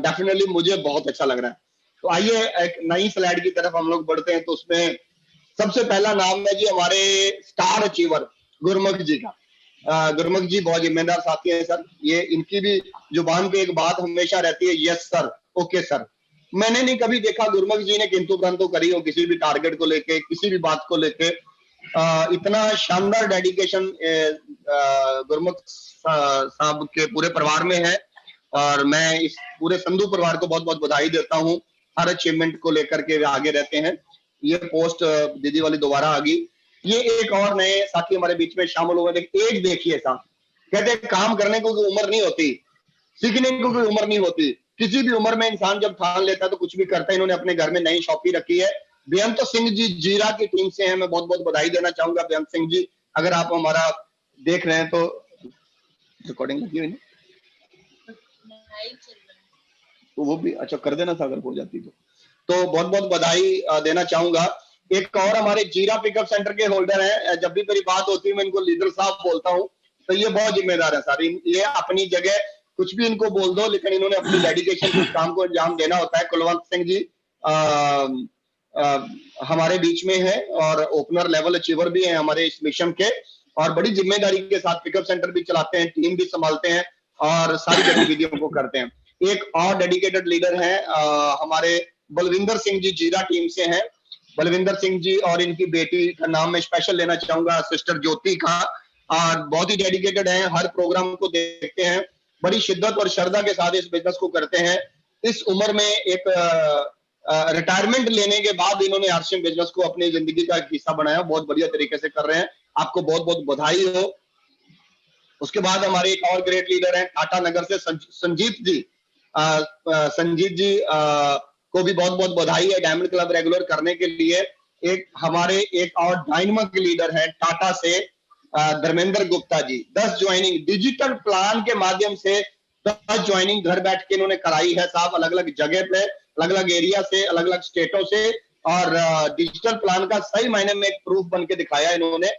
डेफिनेटली मुझे बहुत अच्छा लग रहा है। तो आइए एक नई स्लाइड की तरफ हम लोग बढ़ते हैं। तो उसमें सबसे पहला नाम है जी हमारे स्टार अचीवर गुरमुख जी का। गुरमुख जी बहुत जिम्मेदार साथी है सर। ये इनकी भी जुबान पे एक बात हमेशा रहती है, यस सर, ओके सर। मैंने नहीं कभी देखा गुरमुख जी ने किंतु परंतु करी हो किसी भी टारगेट को लेके, किसी भी बात को लेके। इतना शानदार डेडिकेशन गुरमुख साहब के पूरे परिवार में है, और मैं इस पूरे संधू परिवार को बहुत बहुत बधाई देता हूँ। हर अचीवमेंट को लेकर के वे आगे रहते हैं। ये पोस्ट दीदी वाली दोबारा आ गई। ये एक और नए साथी हमारे बीच में शामिल हुए। एज देखिए साहब, कहते हैं काम करने को कोई उम्र नहीं होती, सीखने को कोई उम्र नहीं होती। किसी भी उम्र में इंसान जब ठान लेता है तो कुछ भी करता है। इन्होंने अपने घर में नई शॉपी रखी है। बेअंत सिंह जी जीरा की टीम से हैं, मैं बहुत बहुत बधाई देना चाहूंगा बेअंत सिंह जी। अगर आप हमारा देख रहे हैं तो रिकॉर्डिंग लगी हुई तो वो भी अच्छा कर देना था अगर हो जाती तो बहुत बहुत बधाई देना चाहूंगा। एक और हमारे जीरा पिकअप सेंटर के होल्डर हैं। जब भी मेरी बात होती है मैं इनको लीडर साहब बोलता हूँ, तो ये बहुत जिम्मेदार है सर। ये अपनी जगह कुछ भी इनको बोल दो, लेकिन इन्होंने अपनी डेडिकेशन से काम को अंजाम देना होता है। कुलवंत सिंह जी हमारे बीच में है, और ओपनर लेवल अचीवर भी हैं हमारे इस मिशन के, और बड़ी जिम्मेदारी के साथ पिकअप सेंटर भी चलाते हैं, टीम भी संभालते हैं, और सारी गतिविधियों को करते हैं। एक और डेडिकेटेड लीडर हैं हमारे बलविंदर सिंह जी जीरा टीम से हैं। बलविंदर सिंह जी और इनकी बेटी का नाम मैं स्पेशल लेना चाहूंगा, सिस्टर ज्योति का। और बहुत ही डेडिकेटेड हैं, हर प्रोग्राम को देखते हैं, बड़ी शिद्दत और श्रद्धा के साथ इस बिजनेस को करते हैं। इस उम्र में एक रिटायरमेंट लेने के बाद इन्होंने आरसीएम बिजनेस को अपनी जिंदगी का एक हिस्सा बनाया। बहुत बढ़िया तरीके से कर रहे हैं, आपको बहुत बहुत बधाई हो। उसके बाद हमारे एक और ग्रेट लीडर हैं टाटा नगर से संजीत जी। संजीत जी को भी बहुत बहुत बधाई है डायमंड क्लब रेगुलर करने के लिए। एक हमारे एक और डायनामिक लीडर है टाटा से Dharmendra Gupta ji. 10 joining digital plan के माध्यम से 10 ज्वाइनिंग घर बैठ के इन्होंने कराई है साहब, अलग अलग जगह पे, अलग अलग एरिया से, अलग अलग स्टेटों से, और डिजिटल प्लान का सही मायने में एक प्रूफ बन के दिखाया इन्होंने।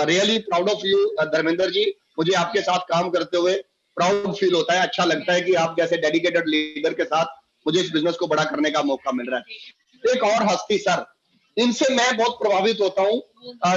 Really proud of you Dharmendra ji. मुझे आपके साथ काम करते हुए प्राउड फील होता है, अच्छा लगता है कि आप जैसे डेडिकेटेड लीडर के साथ मुझे इस बिजनेस को बड़ा करने का मौका मिल रहा है। एक और हस्ती सर, इनसे मैं बहुत प्रभावित होता हूँ।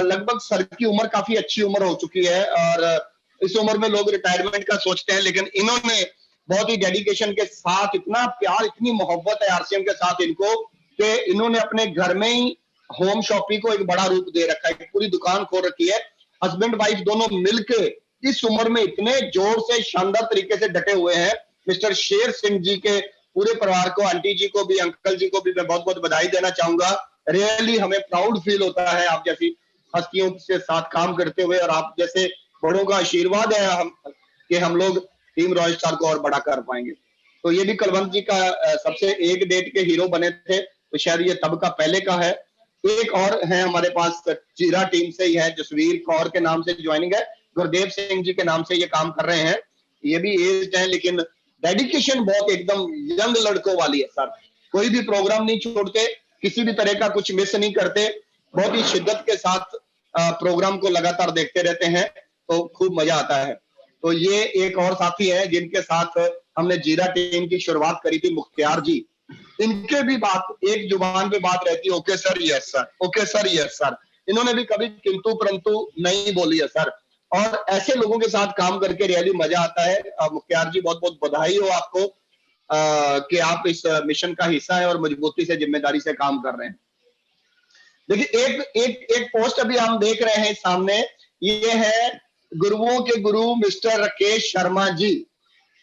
लगभग सर की उम्र काफी अच्छी उम्र हो चुकी है, और इस उम्र में लोग रिटायरमेंट का सोचते हैं, लेकिन इन्होंने बहुत ही डेडिकेशन के साथ, इतना प्यार, इतनी मोहब्बत है आरसीएम के साथ इनको, कि इन्होंने अपने घर में ही होम शॉपिंग को एक बड़ा रूप दे रखा है, पूरी दुकान खोल रखी है। हस्बैंड वाइफ दोनों मिलके इस उम्र में इतने जोर से शानदार तरीके से डटे हुए हैं। मिस्टर शेर सिंह जी के पूरे परिवार को, आंटी जी को भी, अंकल जी को भी मैं बहुत बहुत बधाई देना चाहूंगा। रियली हमें प्राउड फील होता है आप जैसी हस्तियों के साथ काम करते हुए, और आप जैसे बड़ों का आशीर्वाद है कि हम लोग टीम रॉयल स्टार को और बड़ा कर पाएंगे। तो ये भी कुलवंत जी का सबसे एक डेट के हीरो बने थे, तो शायद ये तब का पहले का है। एक और है हमारे पास जीरा टीम से ही है, जसवीर कौर के नाम से ज्वाइनिंग है, गुरदेव सिंह जी के नाम से ये काम कर रहे हैं। ये भी एज्ड है, लेकिन डेडिकेशन बहुत एकदम यंग लड़कों वाली है सर। कोई भी प्रोग्राम नहीं छोड़ते, किसी भी तरह का कुछ मिस नहीं करते, बहुत ही शिद्दत के साथ प्रोग्राम को लगातार देखते रहते हैं, तो खूब मजा आता है। तो ये एक और साथी है जिनके साथ हमने जीरा टीम की शुरुआत करी थी, मुख्तियार जी। इनके भी बात, एक जुबान पे बात रहती है, okay sir yes sir, okay sir yes sir. इन्होंने भी कभी किंतु परंतु नहीं बोली है सर, और ऐसे लोगों के साथ काम करके रियली मजा आता है। मुख्तियार जी बहुत बहुत बधाई हो आपको कि आप इस मिशन का हिस्सा है और मजबूती से जिम्मेदारी से काम कर रहे हैं। देखिए एक पोस्ट अभी हम देख रहे हैं सामने, ये है गुरुओं के गुरु मिस्टर राकेश शर्मा जी।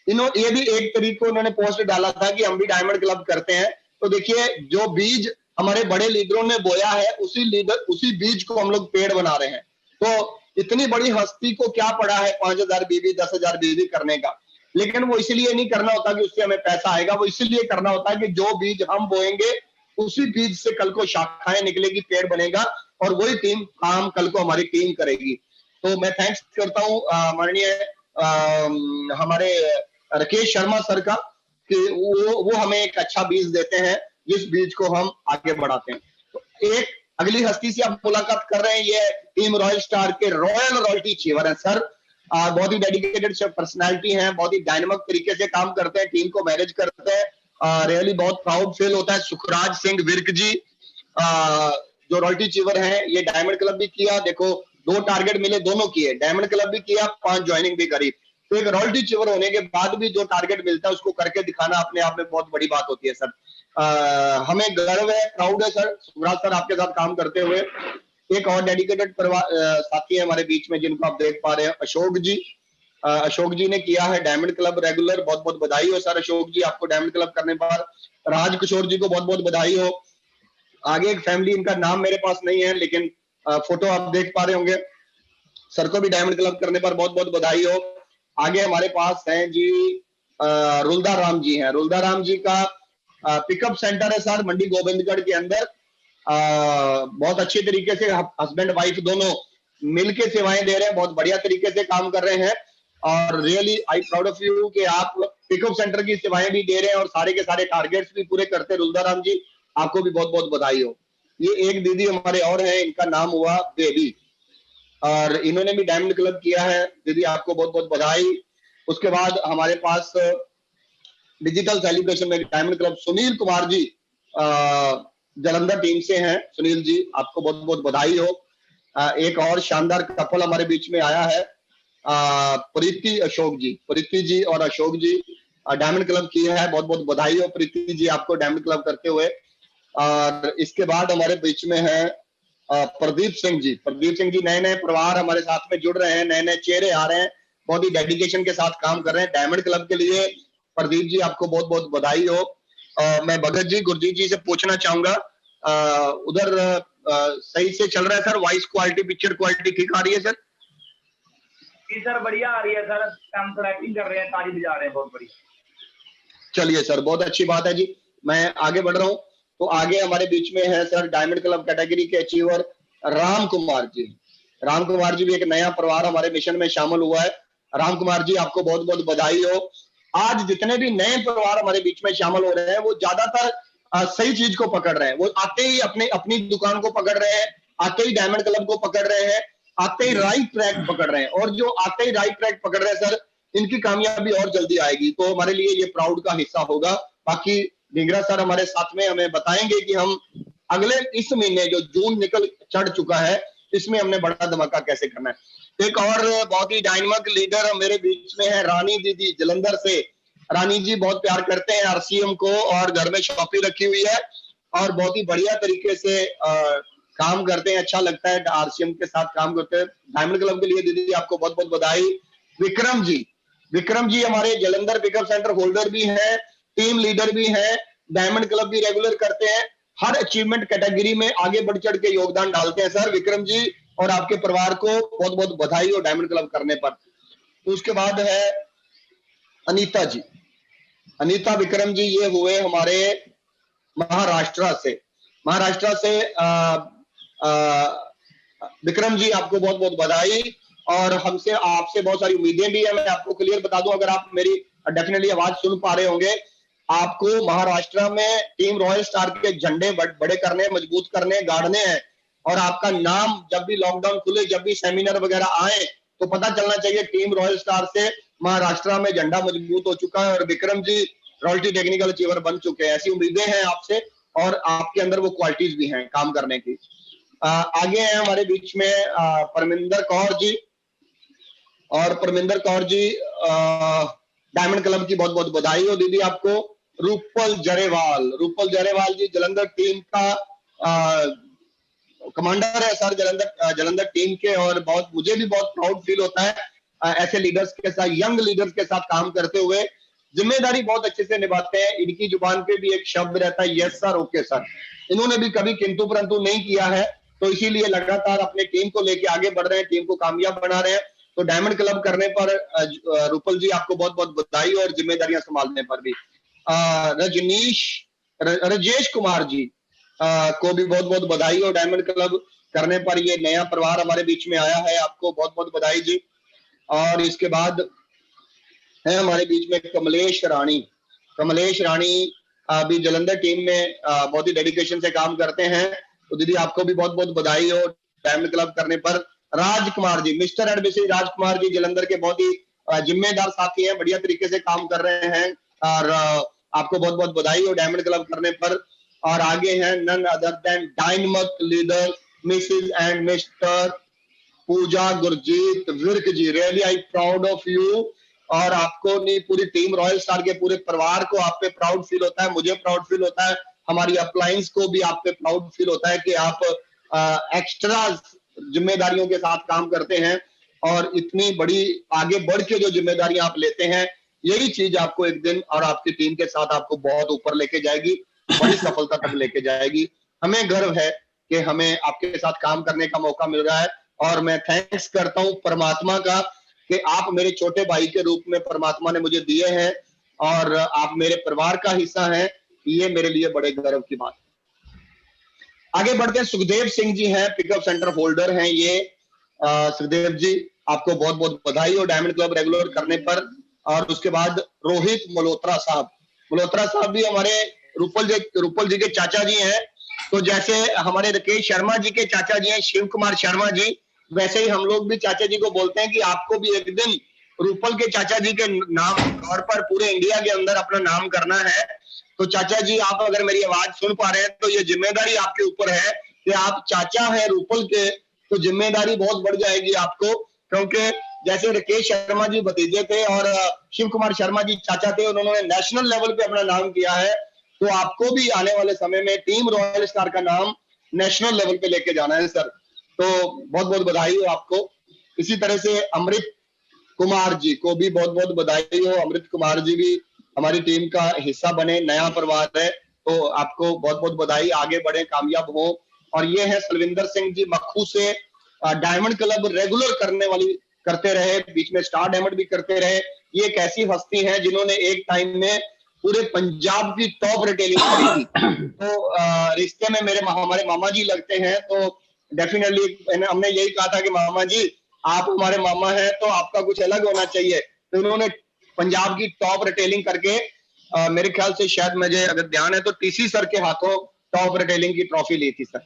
ये भी 1 तारीख को उन्होंने पोस्ट डाला था कि हम भी डायमंड क्लब करते हैं। तो देखिए जो बीज हमारे बड़े लीडरों ने बोया है, उसी बीज को हम लोग पेड़ बना रहे हैं। तो इतनी बड़ी हस्ती को क्या पड़ा है 5,000 बीवी 10,000 बीवी करने का, लेकिन वो इसलिए नहीं करना होता कि उससे हमें पैसा आएगा, वो इसलिए करना होता है कि जो बीज हम बोएंगे उसी बीज से कल को शाखाएं निकलेगी, पेड़ बनेगा, और वही टीम काम कल को हमारी टीम करेगी। तो मैं थैंक्स करता हूँ माननीय हमारे राकेश शर्मा सर का कि वो हमें एक अच्छा बीज देते हैं, जिस बीज को हम आगे बढ़ाते हैं। तो एक अगली हस्ती से आप मुलाकात कर रहे हैं, ये टीम रॉयल स्टार के रॉयल रॉयल्टी अचीवर है सर। बहुत ही डेडिकेटेड पर्सनालिटी है, बहुत ही डायनामिक तरीके से काम करते हैं, टीम को मैनेज करते हैं। रियली बहुत प्राउड फील होता है। सुखराज सिंह विर्क जी जो रॉयल्टी अचीवर हैं, ये डायमंड क्लब भी किया, देखो 2 टारगेट मिले, दोनों किए, डायमंड क्लब भी किया, 5 ज्वाइनिंग भी करी। तो एक रॉयल्टी अचीवर होने के बाद भी जो टारगेट मिलता है उसको करके दिखाना अपने आप में बहुत बड़ी बात होती है सर। हमें गर्व है, प्राउड है सर, सुखराज सर आपके साथ काम करते हुए। एक और डेडिकेटेड साथी है हमारे बीच में जिनको आप देख पा रहे हैं, अशोक जी। अशोक जी ने किया है डायमंड क्लब रेगुलर, बहुत बहुत बधाई हो सर अशोक जी आपको डायमंड क्लब करने पर। राज किशोर जी को बहुत बहुत बधाई हो। आगे एक फैमिली, इनका नाम मेरे पास नहीं है लेकिन फोटो आप देख पा रहे होंगे, सर को भी डायमंड क्लब करने पर बहुत बहुत बधाई हो। आगे हमारे पास हैं जी रुलदा राम जी हैं। रुलदा राम जी का पिकअप सेंटर है सर मंडी गोविंदगढ़ के अंदर। बहुत अच्छे तरीके से हस्बैंड वाइफ दोनों मिलके सेवाएं दे रहे हैं, बहुत बढ़िया तरीके से काम कर रहे हैं, और really I proud of you कि आप पिकअप सेंटर की सेवाएं भी दे रहे हैं और सारे के सारे टारगेट्स भी पूरे करते हैं। रुलदा राम जी आपको भी बहुत बहुत बधाई हो। ये एक दीदी हमारे और हैं, इनका नाम हुआ बेबी, और इन्होंने भी डायमंड क्लब किया है। दीदी आपको बहुत बहुत बधाई। उसके बाद हमारे पास डिजिटल सेलिब्रेशन में diamond club Sunil Kumar ji Jalandhar team से हैं। सुनील जी आपको बहुत बहुत बधाई हो। एक और शानदार कपल हमारे बीच में आया है, प्रीति अशोक जी। प्रीति जी और अशोक जी डायमंड क्लब किया है, बहुत बहुत बधाई हो प्रीति जी आपको डायमंड क्लब करते हुए। और इसके बाद हमारे बीच में है प्रदीप सिंह जी। प्रदीप सिंह जी नए नए परिवार हमारे साथ में जुड़ रहे हैं, नए नए चेहरे आ रहे हैं, बहुत ही डेडिकेशन के साथ काम कर रहे हैं डायमंड क्लब के लिए। प्रदीप जी आपको बहुत बहुत बधाई हो। मैं भगत जी गुरजीत जी से पूछना चाहूंगा, उधर सही से चल रहा है sir, voice quality picture quality ठीक आ रही है सर? जी सर बढ़िया आ रही है सर, हम थोड़ा एक्टिंग कर रहे हैं, ताली बजा रहे हैं, बहुत बढ़िया। चलिए सर बहुत अच्छी बात है जी। मैं आगे बढ़ रहा हूँ। तो आगे हमारे बीच में है सर डायमंड क्लब कैटेगरी के अचीवर राम कुमार जी। राम कुमार जी भी एक नया परिवार हमारे मिशन में शामिल हुआ है। राम कुमार जी आपको बहुत बहुत बधाई हो। आज जितने भी नए परिवार हमारे बीच में शामिल हो रहे हैं वो ज्यादातर सही चीज को पकड़ रहे हैं। वो आते ही अपनी दुकान को पकड़ रहे हैं, आते ही डायमंड क्लब को पकड़ रहे हैं, आते ही राइट ट्रैक पकड़ रहे हैं, और जो आते ही राइट ट्रैक पकड़ रहे हैं सर, इनकी कामयाबी और जल्दी आएगी। तो हमारे लिए ये प्राउड का हिस्सा होगा। बाकी ढींगरा सर हमारे साथ में हमें बताएंगे कि हम अगले इस महीने जो जून निकल चढ़ चुका है, इसमें हमने बड़ा धमाका कैसे करना है। एक और बहुत ही डायनामिक लीडर मेरे बीच में है रानी दीदी जलंधर से। रानी जी बहुत प्यार करते हैं आरसीएम को, और घर में शॉपी रखी हुई है और बहुत ही बढ़िया तरीके से काम करते हैं। अच्छा लगता है आरसीएम के साथ काम करते हैं। डायमंड क्लब के लिए दीदी आपको बहुत बहुत बधाई। विक्रम जी हमारे जलंधर पिकअप सेंटर होल्डर भी हैं, टीम लीडर भी हैं, डायमंड क्लब भी रेगुलर करते हैं, हर अचीवमेंट कैटेगरी में आगे बढ़ चढ़ के योगदान डालते हैं सर। विक्रम जी और आपके परिवार को बहुत बहुत बधाई हो डायमंड क्लब करने पर। तो उसके बाद है अनीता जी। अनीता विक्रम जी ये हुए हमारे महाराष्ट्र से। विक्रम जी आपको बहुत बहुत बधाई, और हमसे आपसे बहुत सारी उम्मीदें भी है। मैं आपको क्लियर बता दूं, अगर आप मेरी डेफिनेटली आवाज सुन पा रहे होंगे, आपको महाराष्ट्र में टीम रॉयल स्टार के झंडे बड़े करने, मजबूत करने, गाड़ने हैं, और आपका नाम जब भी लॉकडाउन खुले, जब भी सेमिनार वगैरह आए, तो पता चलना चाहिए टीम रॉयल स्टार से महाराष्ट्र में झंडा मजबूत हो चुका है और Vikram ji royalty technical achiever बन चुके हैं। ऐसी उम्मीदें हैं आपसे, और आपके अंदर वो क्वालिटीज भी हैं काम करने की। आगे हैं हमारे बीच में परमिंदर कौर जी, और परमिंदर कौर जी डायमंड क्लब की बहुत बहुत बधाई हो दीदी आपको। रूपल जरेवाल जी जलंधर टीम का कमांडर है सर, जलंधर टीम के, और बहुत मुझे भी बहुत प्राउड फील होता है ऐसे लीडर्स के साथ, यंग लीडर्स के साथ काम करते हुए, जिम्मेदारी बहुत अच्छे से निभाते हैं। इनकी जुबान पे भी एक शब्द रहता है, यस सर, ओके सर। इन्होंने भी कभी किंतु परंतु नहीं किया है, तो इसीलिए लगातार अपने टीम को लेके आगे बढ़ रहे हैं, टीम को कामयाब बना रहे हैं। तो डायमंड क्लब करने पर रूपल जी आपको बहुत बहुत बधाई, और जिम्मेदारियां संभालने पर भी राजेश कुमार जी को भी बहुत बहुत बधाई, और डायमंड क्लब करने पर ये नया परिवार हमारे बीच में आया है, आपको बहुत बहुत बधाई जी। और इसके बाद है हमारे बीच में कमलेश रानी। कमलेश रानी अभी जलंधर टीम में बहुत ही डेडिकेशन से काम करते हैं, तो दीदी आपको भी बहुत बहुत बधाई हो डायमंड क्लब करने पर। राजकुमार जी, मिस्टर एडबीसी राजकुमार जी जलंधर के बहुत ही जिम्मेदार साथी हैं, बढ़िया तरीके से काम कर रहे हैं, और आपको बहुत बहुत बधाई हो डायमंड क्लब करने पर। और आगे हैं none other than dynamic leader Mrs and mister Pooja Gurjeet Virk ji, really I proud of you. और आपको नहीं, पूरी टीम रॉयल स्टार के पूरे परिवार को आप पे प्राउड फील होता है, मुझे प्राउड फील होता है, हमारी अपलायंस को भी आप पे प्राउड फील होता है कि आप एक्स्ट्रा जिम्मेदारियों के साथ काम करते हैं, और इतनी बड़ी आगे बढ़ के जो जिम्मेदारियां आप लेते हैं, यही चीज आपको एक दिन और आपकी टीम के साथ आपको बहुत ऊपर लेके जाएगी, बड़ी सफलता तक लेके जाएगी। हमें गर्व है कि हमें आपके साथ काम करने का मौका मिल रहा है, और मैं थैंक्स करता हूं परमात्मा का कि आप मेरे छोटे भाई के रूप में परमात्मा ने मुझे दिए हैं, और आप मेरे परिवार का हिस्सा हैं, ये मेरे लिए बड़े गर्व की बात है। आगे बढ़ते हैं, सुखदेव सिंह जी हैं, पिकअप सेंटर होल्डर हैं ये। सुखदेव जी आपको बहुत बहुत बधाई हो डायमंड क्लब रेगुलर करने पर। और उसके बाद रोहित मल्होत्रा साहब भी हमारे रूपल जी के चाचा जी हैं। तो जैसे हमारे राकेश शर्मा जी के चाचा जी हैं शिव कुमार शर्मा जी, वैसे ही हम लोग भी चाचा जी को बोलते हैं कि आपको भी एक दिन रूपल के चाचा जी के नाम तौर पर पूरे इंडिया के अंदर अपना नाम करना है। तो चाचा जी आप अगर मेरी आवाज सुन पा रहे हैं तो ये जिम्मेदारी आपके ऊपर है कि आप चाचा हैं रूपल के, तो जिम्मेदारी बहुत बढ़ जाएगी आपको, क्योंकि जैसे राकेश शर्मा जी भतीजे थे और शिव कुमार शर्मा जी चाचा थे, उन्होंने नेशनल लेवल पे अपना नाम किया है, तो आपको भी आने वाले समय में टीम रॉयल स्टार का नाम नेशनल लेवल पे लेके जाना है सर। तो बहुत बहुत बधाई हो आपको। इसी तरह से अमृत कुमार जी को भी बहुत बहुत बधाई हो। अमृत कुमार जी भी हमारी टीम का हिस्सा बने, नया परिवार है, तो आपको बहुत बहुत बधाई, आगे बढ़े, कामयाब हो। और ये है सलविंदर सिंह जी मक्खू से, डायमंड क्लब रेगुलर करते रहे, बीच में स्टार डायमंड भी करते रहे। ये एक ऐसी हस्ती है जिन्होंने एक टाइम में पूरे पंजाब की टॉप रिटेलिंग करी थी। तो रिश्ते में हमारे मामा जी लगते हैं, तो डेफिनेटली हमने यही कहा था कि मामा जी आप हमारे मामा हैं, तो आपका कुछ अलग होना चाहिए। तो उन्होंने पंजाब की टॉप रिटेलिंग करके मेरे ख्याल से शायद मुझे अगर ध्यान है तो टीसी सर के हाथों टॉप रिटेलिंग की ट्रॉफी ली थी सर।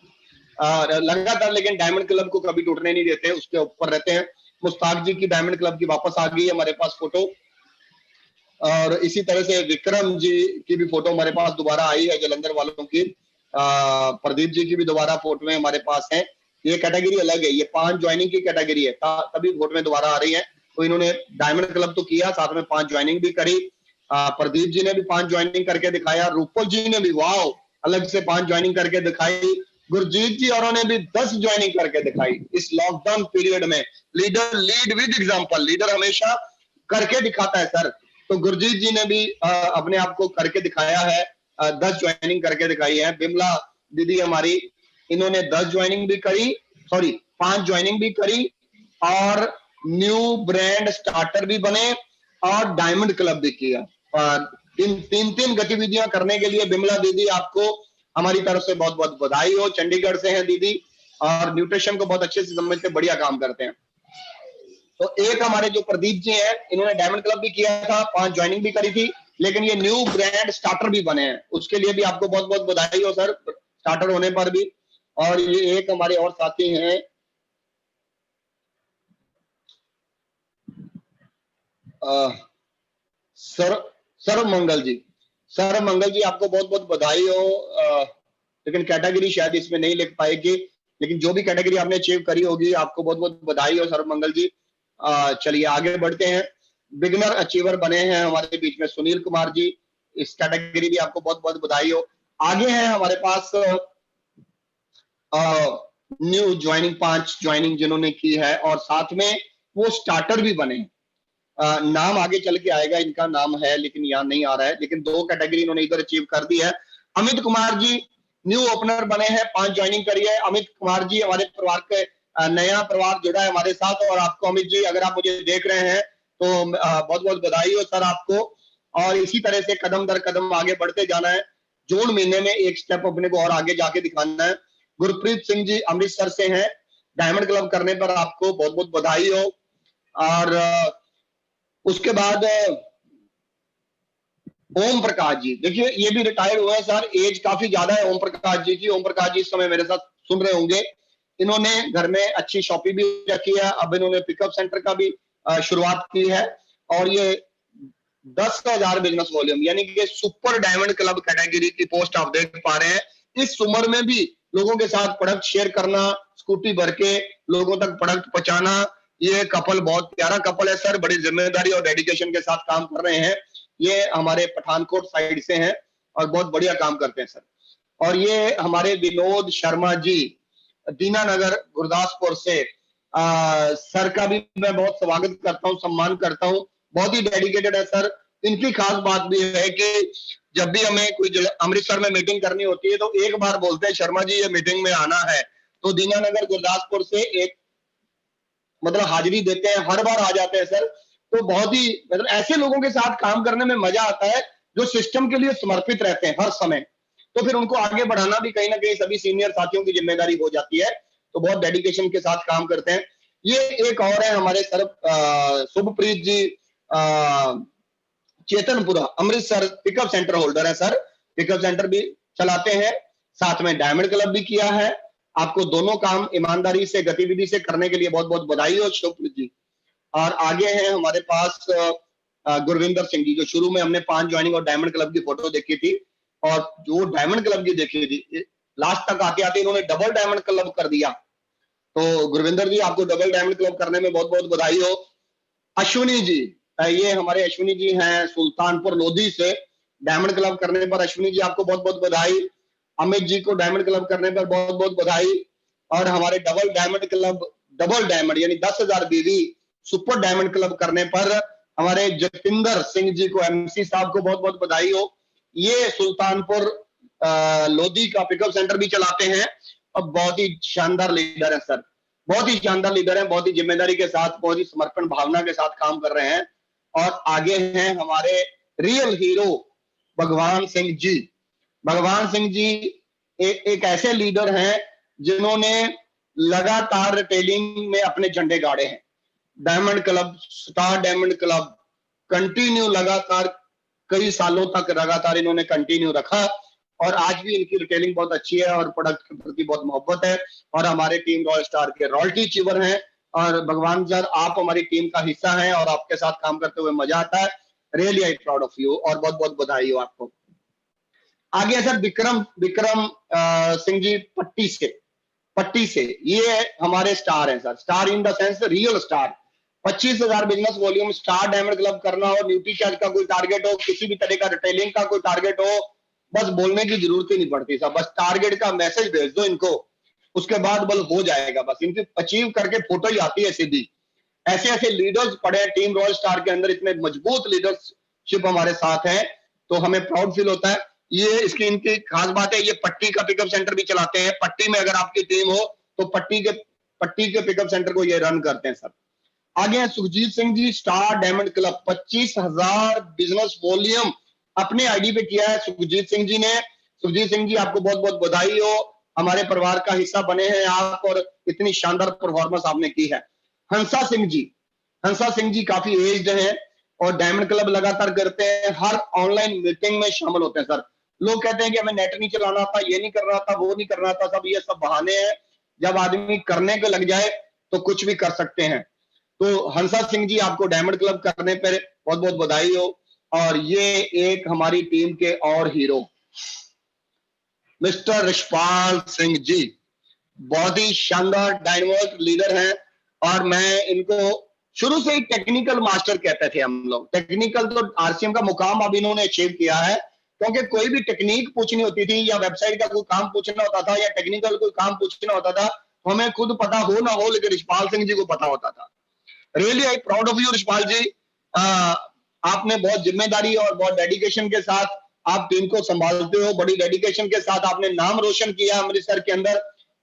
लगातार लेकिन डायमंड क्लब को कभी टूटने नहीं देते, उसके ऊपर रहते हैं। मुस्ताक जी की डायमंड क्लब की वापस आ गई है हमारे पास फोटो, और इसी तरह से विक्रम जी की भी फोटो हमारे पास दोबारा आई है जलंधर वालों की। प्रदीप जी की भी दोबारा फोटो में हमारे पास है। ये कैटेगरी अलग है, ये 5 ज्वाइनिंग की कैटेगरी है, तभी फोटो में दोबारा आ रही है। तो इन्होंने डायमंड क्लब तो किया, साथ में 5 ज्वाइनिंग भी करी। प्रदीप जी ने भी 5 ज्वाइनिंग करके दिखाया, रूपल जी ने भी वाव अलग से 5 ज्वाइनिंग करके दिखाई, गुरजीत जी और ने भी 10 ज्वाइनिंग करके दिखाई इस लॉकडाउन पीरियड में। लीड विद एग्जांपल, लीडर हमेशा करके दिखाता है सर। तो गुरजीत जी ने भी अपने आप को करके दिखाया है, 10 ज्वाइनिंग करके दिखाई है। बिमला दीदी हमारी, इन्होंने 10 ज्वाइनिंग भी करी, 5 ज्वाइनिंग भी करी, और न्यू ब्रांड स्टार्टर भी बने, और डायमंड क्लब भी किया। तीन गतिविधियां करने के लिए बिमला दीदी आपको हमारी तरफ से बहुत बहुत बधाई हो। चंडीगढ़ से हैं दीदी, और न्यूट्रिशन को बहुत अच्छे से समझते, बढ़िया काम करते हैं। तो एक हमारे जो प्रदीप जी हैं, इन्होंने डायमंड क्लब भी किया था, 5 ज्वाइनिंग भी करी थी, लेकिन ये न्यू ब्रांड स्टार्टर भी बने हैं, उसके लिए भी आपको बहुत बहुत बधाई हो सर, स्टार्टर होने पर भी। और ये एक हमारे और साथी हैं सर्व मंगल जी। सर्व मंगल जी आपको बहुत बहुत बधाई हो, लेकिन कैटेगरी शायद इसमें नहीं लिख पाएगी, लेकिन जो भी कैटेगरी आपने अचीव करी होगी आपको बहुत बहुत बधाई हो सर्व मंगल जी। चलिए आगे बढ़ते हैं। बिगनर अचीवर बने हैं हमारे बीच में सुनील कुमार जी, इस कैटेगरी भी आपको बहुत बहुत बधाई हो। आगे हैं हमारे पास न्यू ज्वाइनिंग, 5 ज्वाइनिंग जिन्होंने की है, और साथ में वो स्टार्टर भी बने। नाम आगे चल के आएगा, इनका नाम है लेकिन यहाँ नहीं आ रहा है, लेकिन 2 कैटेगरी इन्होंने इधर अचीव कर दी है। अमित कुमार जी न्यू ओपनर बने हैं, 5 ज्वाइनिंग करी है। अमित कुमार जी हमारे परिवार के नया परिवार जुड़ा है हमारे साथ, और आपको अमित जी अगर आप मुझे देख रहे हैं तो बहुत बहुत बधाई हो सर आपको। और इसी तरह से कदम दर कदम आगे बढ़ते जाना है। जून महीने में एक स्टेप अपने को और आगे जाके दिखाना है। गुरप्रीत सिंह जी अमृतसर से हैं, डायमंड क्लब करने पर आपको बहुत बहुत बधाई हो। और उसके बाद ओम प्रकाश जी, देखिए ये भी रिटायर्ड हुए हैं सर, एज काफी ज्यादा है ओम प्रकाश जी की। ओम प्रकाश जी इस समय मेरे साथ सुन रहे होंगे। इन्होंने घर में अच्छी शॉपिंग भी रखी है, अब इन्होंने पिकअप सेंटर का भी शुरुआत की है, और ये 10,000 बिजनेस वॉल्यूम यानी कि सुपर डायमंड क्लब कैटेगरी की पोस्ट आप देख पा रहे हैं। इस उम्र में भी लोगों के साथ प्रोडक्ट शेयर करना, स्कूटी भर के लोगों तक प्रोडक्ट पहुंचाना, ये कपल बहुत प्यारा कपल है सर, बड़ी जिम्मेदारी और डेडिकेशन के साथ काम कर रहे हैं। ये हमारे पठानकोट साइड से हैं और बहुत बढ़िया काम करते हैं सर। और ये हमारे विनोद शर्मा जी दीनानगर गुरदासपुर से, सर का भी मैं बहुत स्वागत करता हूँ, सम्मान करता हूँ, बहुत ही डेडिकेटेड है सर। इनकी खास बात भी है कि जब भी हमें कोई अमृतसर में मीटिंग करनी होती है तो एक बार बोलते हैं शर्मा जी ये मीटिंग में आना है, तो दीनानगर गुरदासपुर से एक मतलब हाजिरी देते हैं, हर बार आ जाते हैं सर। तो बहुत ही मतलब ऐसे लोगों के साथ काम करने में मजा आता है जो सिस्टम के लिए समर्पित रहते हैं हर समय, तो फिर उनको आगे बढ़ाना भी कहीं ना कहीं सभी सीनियर साथियों की जिम्मेदारी हो जाती है, तो बहुत डेडिकेशन के साथ काम करते हैं। ये एक और है हमारे सर शुभप्रीत जी चेतनपुरा अमृतसर, पिकअप सेंटर होल्डर है सर, पिकअप सेंटर भी चलाते हैं, साथ में डायमंड क्लब भी किया है। आपको दोनों काम ईमानदारी से गतिविधि से करने के लिए बहुत बहुत बधाई हो शुभप्रीत जी। और आगे हैं हमारे पास गुरविंदर सिंह जी, जो शुरू में हमने 5 ज्वाइनिंग और डायमंड क्लब की फोटो देखी थी, और जो डायमंड क्लब की देखी थी लास्ट तक आते आते इन्होंने डबल डायमंड क्लब कर दिया। तो गुरविंदर जी आपको डबल डायमंड क्लब करने में बहुत बहुत बधाई हो। अश्विनी जी, ये हमारे अश्विनी जी हैं सुल्तानपुर लोधी से, डायमंड क्लब करने पर अश्विनी जी आपको बहुत बहुत बधाई। अमित जी को डायमंड क्लब करने पर बहुत बहुत बधाई। और हमारे double diamond club, double diamond यानी 10,000 बीवी सुपर डायमंड क्लब करने पर हमारे जतिंदर सिंह जी को, एमसी साहब को बहुत बहुत बधाई हो। ये सुल्तानपुर लोधी का पिकअप सेंटर भी चलाते हैं और बहुत ही शानदार लीडर है सर, बहुत ही शानदार लीडर है, बहुत ही जिम्मेदारी के साथ, बहुत ही समर्पण भावना के साथ काम कर रहे हैं। और आगे हैं हमारे रियल हीरो भगवान सिंह जी। भगवान सिंह जी एक ऐसे लीडर हैं जिन्होंने लगातार रिटेलिंग में अपने झंडे गाड़े हैं। Diamond club, star diamond club continue लगातार कई सालों तक लगातार इन्होंने कंटिन्यू रखा, और आज भी इनकी रिटेलिंग बहुत अच्छी है और प्रोडक्ट के प्रति बहुत मोहब्बत है, और हमारे टीम रॉयल स्टार के रॉयल्टी अचीवर हैं। और भगवान सर आप हमारी टीम का हिस्सा हैं और आपके साथ काम करते हुए मजा आता है, really I proud of you, और बहुत बहुत बधाई हो आपको। आगे सर विक्रम सिंह जी पट्टी से, ये हमारे स्टार हैं sir, star in the sense real star. 25,000 business volume, star diamond club करना हो, न्यूट्रीचार्ज का कोई टारगेट हो, किसी भी तरह का रिटेलिंग का कोई टारगेट हो, बस बोलने की जरूरत ही नहीं पड़ती साहब, बस टारगेट का मैसेज भेज दो इनको, उसके बाद बल हो जाएगा, बस इनकी अचीव करके फोटो ही आती है सीधी। ऐसे ऐसे लीडर्स पड़े हैं टीम रॉयल स्टार के अंदर, इतने मजबूत लीडरशिप हमारे साथ है, तो हमें प्राउड फील होता है। ये इसकी इनकी खास बात है, ये पट्टी का पिकअप सेंटर भी चलाते हैं। पट्टी में अगर आपकी टीम हो तो पट्टी के पिकअप सेंटर को ये रन करते हैं सर। आगे हैं Sukhjeet Singh ji, star diamond club, 25,000 business volume अपने आईडी पे किया है सुखजीत सिंह जी ने। सुखजीत सिंह जी आपको बहुत बहुत बधाई हो, हमारे परिवार का हिस्सा बने हैं आप, और इतनी शानदार परफॉर्मेंस आपने की है। हंसा सिंह जी काफी एज्ड हैं और डायमंड क्लब लगातार करते हैं, हर ऑनलाइन मीटिंग में शामिल होते हैं सर। लोग कहते हैं कि हमें नेट नहीं चलाना था, ये नहीं करना था, वो नहीं करना था, सब ये सब बहाने हैं, जब आदमी करने को लग जाए तो कुछ भी कर सकते हैं। तो हंसा सिंह जी आपको डायमंड क्लब करने पर बहुत बहुत बधाई हो। और ये एक हमारी टीम के और हीरो मिस्टर रिशपाल सिंह जी, बहुत ही शानदार डायनामिक लीडर हैं, और मैं इनको शुरू से ही टेक्निकल मास्टर कहते थे हम लोग। टेक्निकल तो आरसीएम का मुकाम अब इन्होंने अचीव किया है, क्योंकि कोई भी टेक्निक पूछनी होती थी या वेबसाइट का कोई काम पूछना होता था या टेक्निकल कोई काम पूछना होता था, तो हमें खुद पता हो ना हो, लेकिन रिशपाल सिंह जी को पता होता था। Really I proud of you Rishpal ji, आपने बहुत जिम्मेदारी और बहुत डेडिकेशन के साथ आप टीम को संभालते हो, बड़ी डेडिकेशन के साथ आपने नाम रोशन किया अमृतसर के अंदर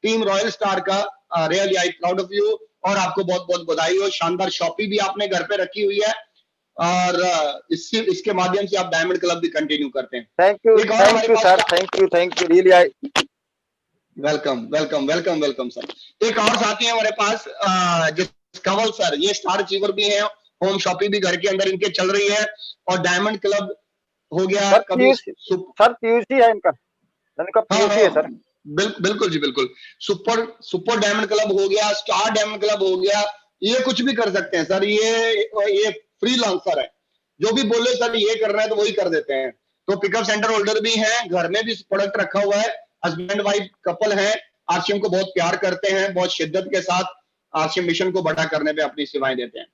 टीम रॉयल स्टार का। Really I proud of you और आपको बहुत बहुत बधाई हो। शानदार शॉपी भी आपने घर पे रखी हुई है और इसके माध्यम से आप डायमंड क्लब भी कंटिन्यू करते हैं। Thank you sir, thank you really I welcome welcome welcome welcome sir. एक और साथी है हमारे पास कंवल सर, ये स्टार अचीवर भी है, होम शॉपिंग भी घर के अंदर इनके चल रही है और डायमंड क्लब हो गया सर, कभी सर पीयूसी है इनका पीयूसी है सर। बिल्कुल जी बिल्कुल। सुपर डायमंड क्लब हो गया, स्टार डायमंड क्लब हो गया, ये कुछ भी कर सकते हैं सर। ये फ्रीलांसर है, जो भी बोले सर ये करना है तो वही कर देते हैं। तो पिकअप सेंटर होल्डर भी हैं, घर में भी प्रोडक्ट रखा हुआ है, हस्बैंड वाइफ कपल है, आरसीएम को बहुत प्यार करते हैं, बहुत शिद्दत के साथ आरसीएम मिशन को बड़ा करने पे अपनी सेवाएं देते हैं।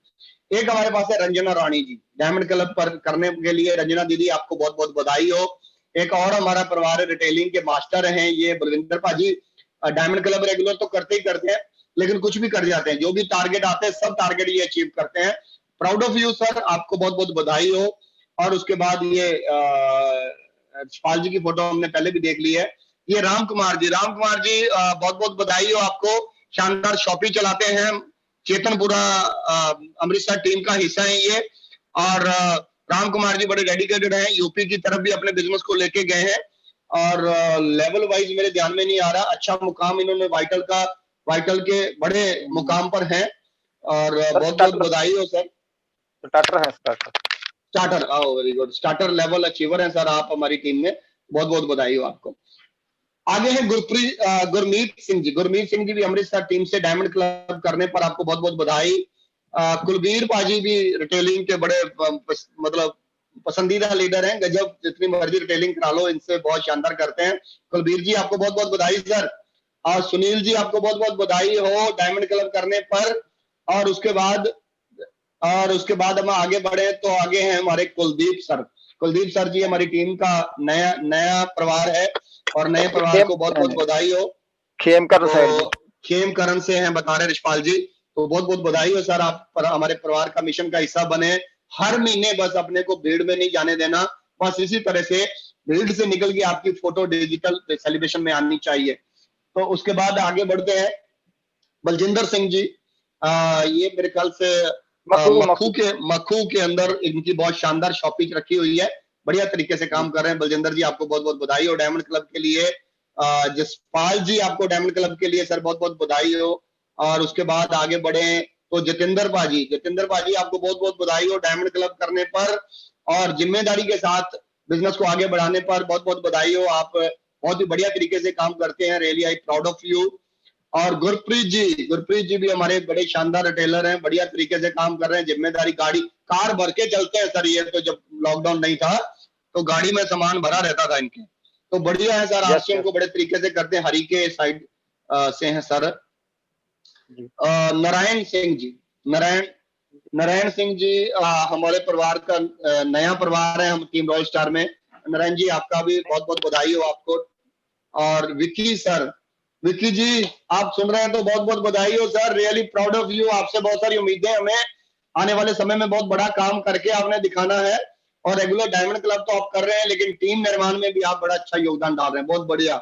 एक हमारे पास है रंजना रानी जी, डायमंड क्लब पर करने के लिए रंजना दीदी आपको बहुत बहुत बधाई हो। एक और हमारा परिवार है, रिटेलिंग के मास्टर हैं ये बलविंदर पाजी, डायमंड क्लब रेगुलर तो करते ही करते हैं लेकिन कुछ भी कर जाते हैं, जो भी टारगेट आते हैं सब टारगेट ये अचीव करते हैं। प्राउड ऑफ यू सर, आपको बहुत बहुत बधाई हो। और उसके बाद ये यशपाल जी की फोटो हमने पहले भी देख ली है, ये राम कुमार जी बहुत बहुत बधाई हो आपको। शानदार शॉपिंग चलाते हैं, चेतनपुरा अमृतसर टीम का हिस्सा है ये। और राम कुमार जी बड़े डेडिकेटेड हैं, यूपी की तरफ भी अपने बिजनेस को लेके गए हैं और लेवल वाइज मेरे ध्यान में नहीं आ रहा, अच्छा मुकाम इन्होंने वाइटल के बड़े मुकाम पर हैं और बहुत बहुत बधाई हो sir. Starter very good, starter level achiever हैं सर आप हमारी टीम में, बहुत बहुत बधाई हो आपको। आगे है गुरमीत सिंह जी भी अमृतसर टीम से डायमंड क्लब करने पर आपको बहुत बहुत बधाई। कुलबीर पाजी भी रिटेलिंग के बड़े मतलब पसंदीदा लीडर हैं, गजब, जितनी मर्जी रिटेलिंग करा लो इनसे, बहुत शानदार करते हैं। कुलबीर जी आपको बहुत बहुत बधाई सर। और सुनील जी आपको बहुत बहुत बधाई हो डायमंड क्लब करने पर। और उसके बाद हम आगे बढ़े तो आगे हैं हमारे कुलदीप सर जी हमारी टीम का नया परिवार है और नए परिवार को बहुत बहुत बधाई हो। खेमकरण से हैं बता रहे यशपाल जी, तो बहुत बहुत बधाई हो सर, आप हमारे परिवार का मिशन का हिस्सा बने। हर महीने बस अपने को भीड़ में नहीं जाने देना, बस इसी तरह से भीड़ से निकल के आपकी फोटो डिजिटल सेलिब्रेशन में आनी चाहिए। तो उसके बाद आगे बढ़ते हैं बलजिंदर सिंह जी, ये मेरे ख्याल से मक्खू के अंदर इनकी बहुत शानदार शॉपिंग रखी हुई है, बढ़िया तरीके से काम कर रहे हैं। बलजिंदर जी आपको बहुत बहुत बधाई हो डायमंड क्लब के लिए। जसपाल जी आपको डायमंड क्लब के लिए सर बहुत बहुत बधाई हो। और उसके बाद आगे बढ़े तो जतेंद्र पाजी आपको बहुत बहुत बधाई हो डायमंड क्लब करने पर और जिम्मेदारी के साथ बिजनेस को आगे बढ़ाने पर बहुत बहुत बधाई हो। आप बहुत ही बढ़िया तरीके से काम करते हैं, really I proud of you. और गुरप्रीत जी भी हमारे बड़े शानदार रिटेलर हैं, बढ़िया तरीके से काम कर रहे हैं, जिम्मेदारी कार भर के चलते हैं सर। ये तो जब लॉकडाउन नहीं था तो गाड़ी में सामान भरा रहता था इनके, तो बढ़िया है सर। आरसीएम को बड़े तरीके से करते हैं, हरी के साइड से हैं सर। नारायण सिंह जी हमारे परिवार का नया परिवार है, हम टीम रॉयल स्टार में। नारायण जी आपका भी बहुत बहुत बधाई हो आपको। और विक्की जी आप सुन रहे हैं तो बहुत बहुत बधाई हो sir, really proud of you. आपसे बहुत सारी उम्मीदें हमें आने वाले समय में बहुत बड़ा काम करके आपने दिखाना है और रेगुलर डायमंड क्लब तो आप कर रहे हैं लेकिन टीम निर्माण में भी आप बड़ा अच्छा योगदान डाल रहे हैं, बहुत बढ़िया।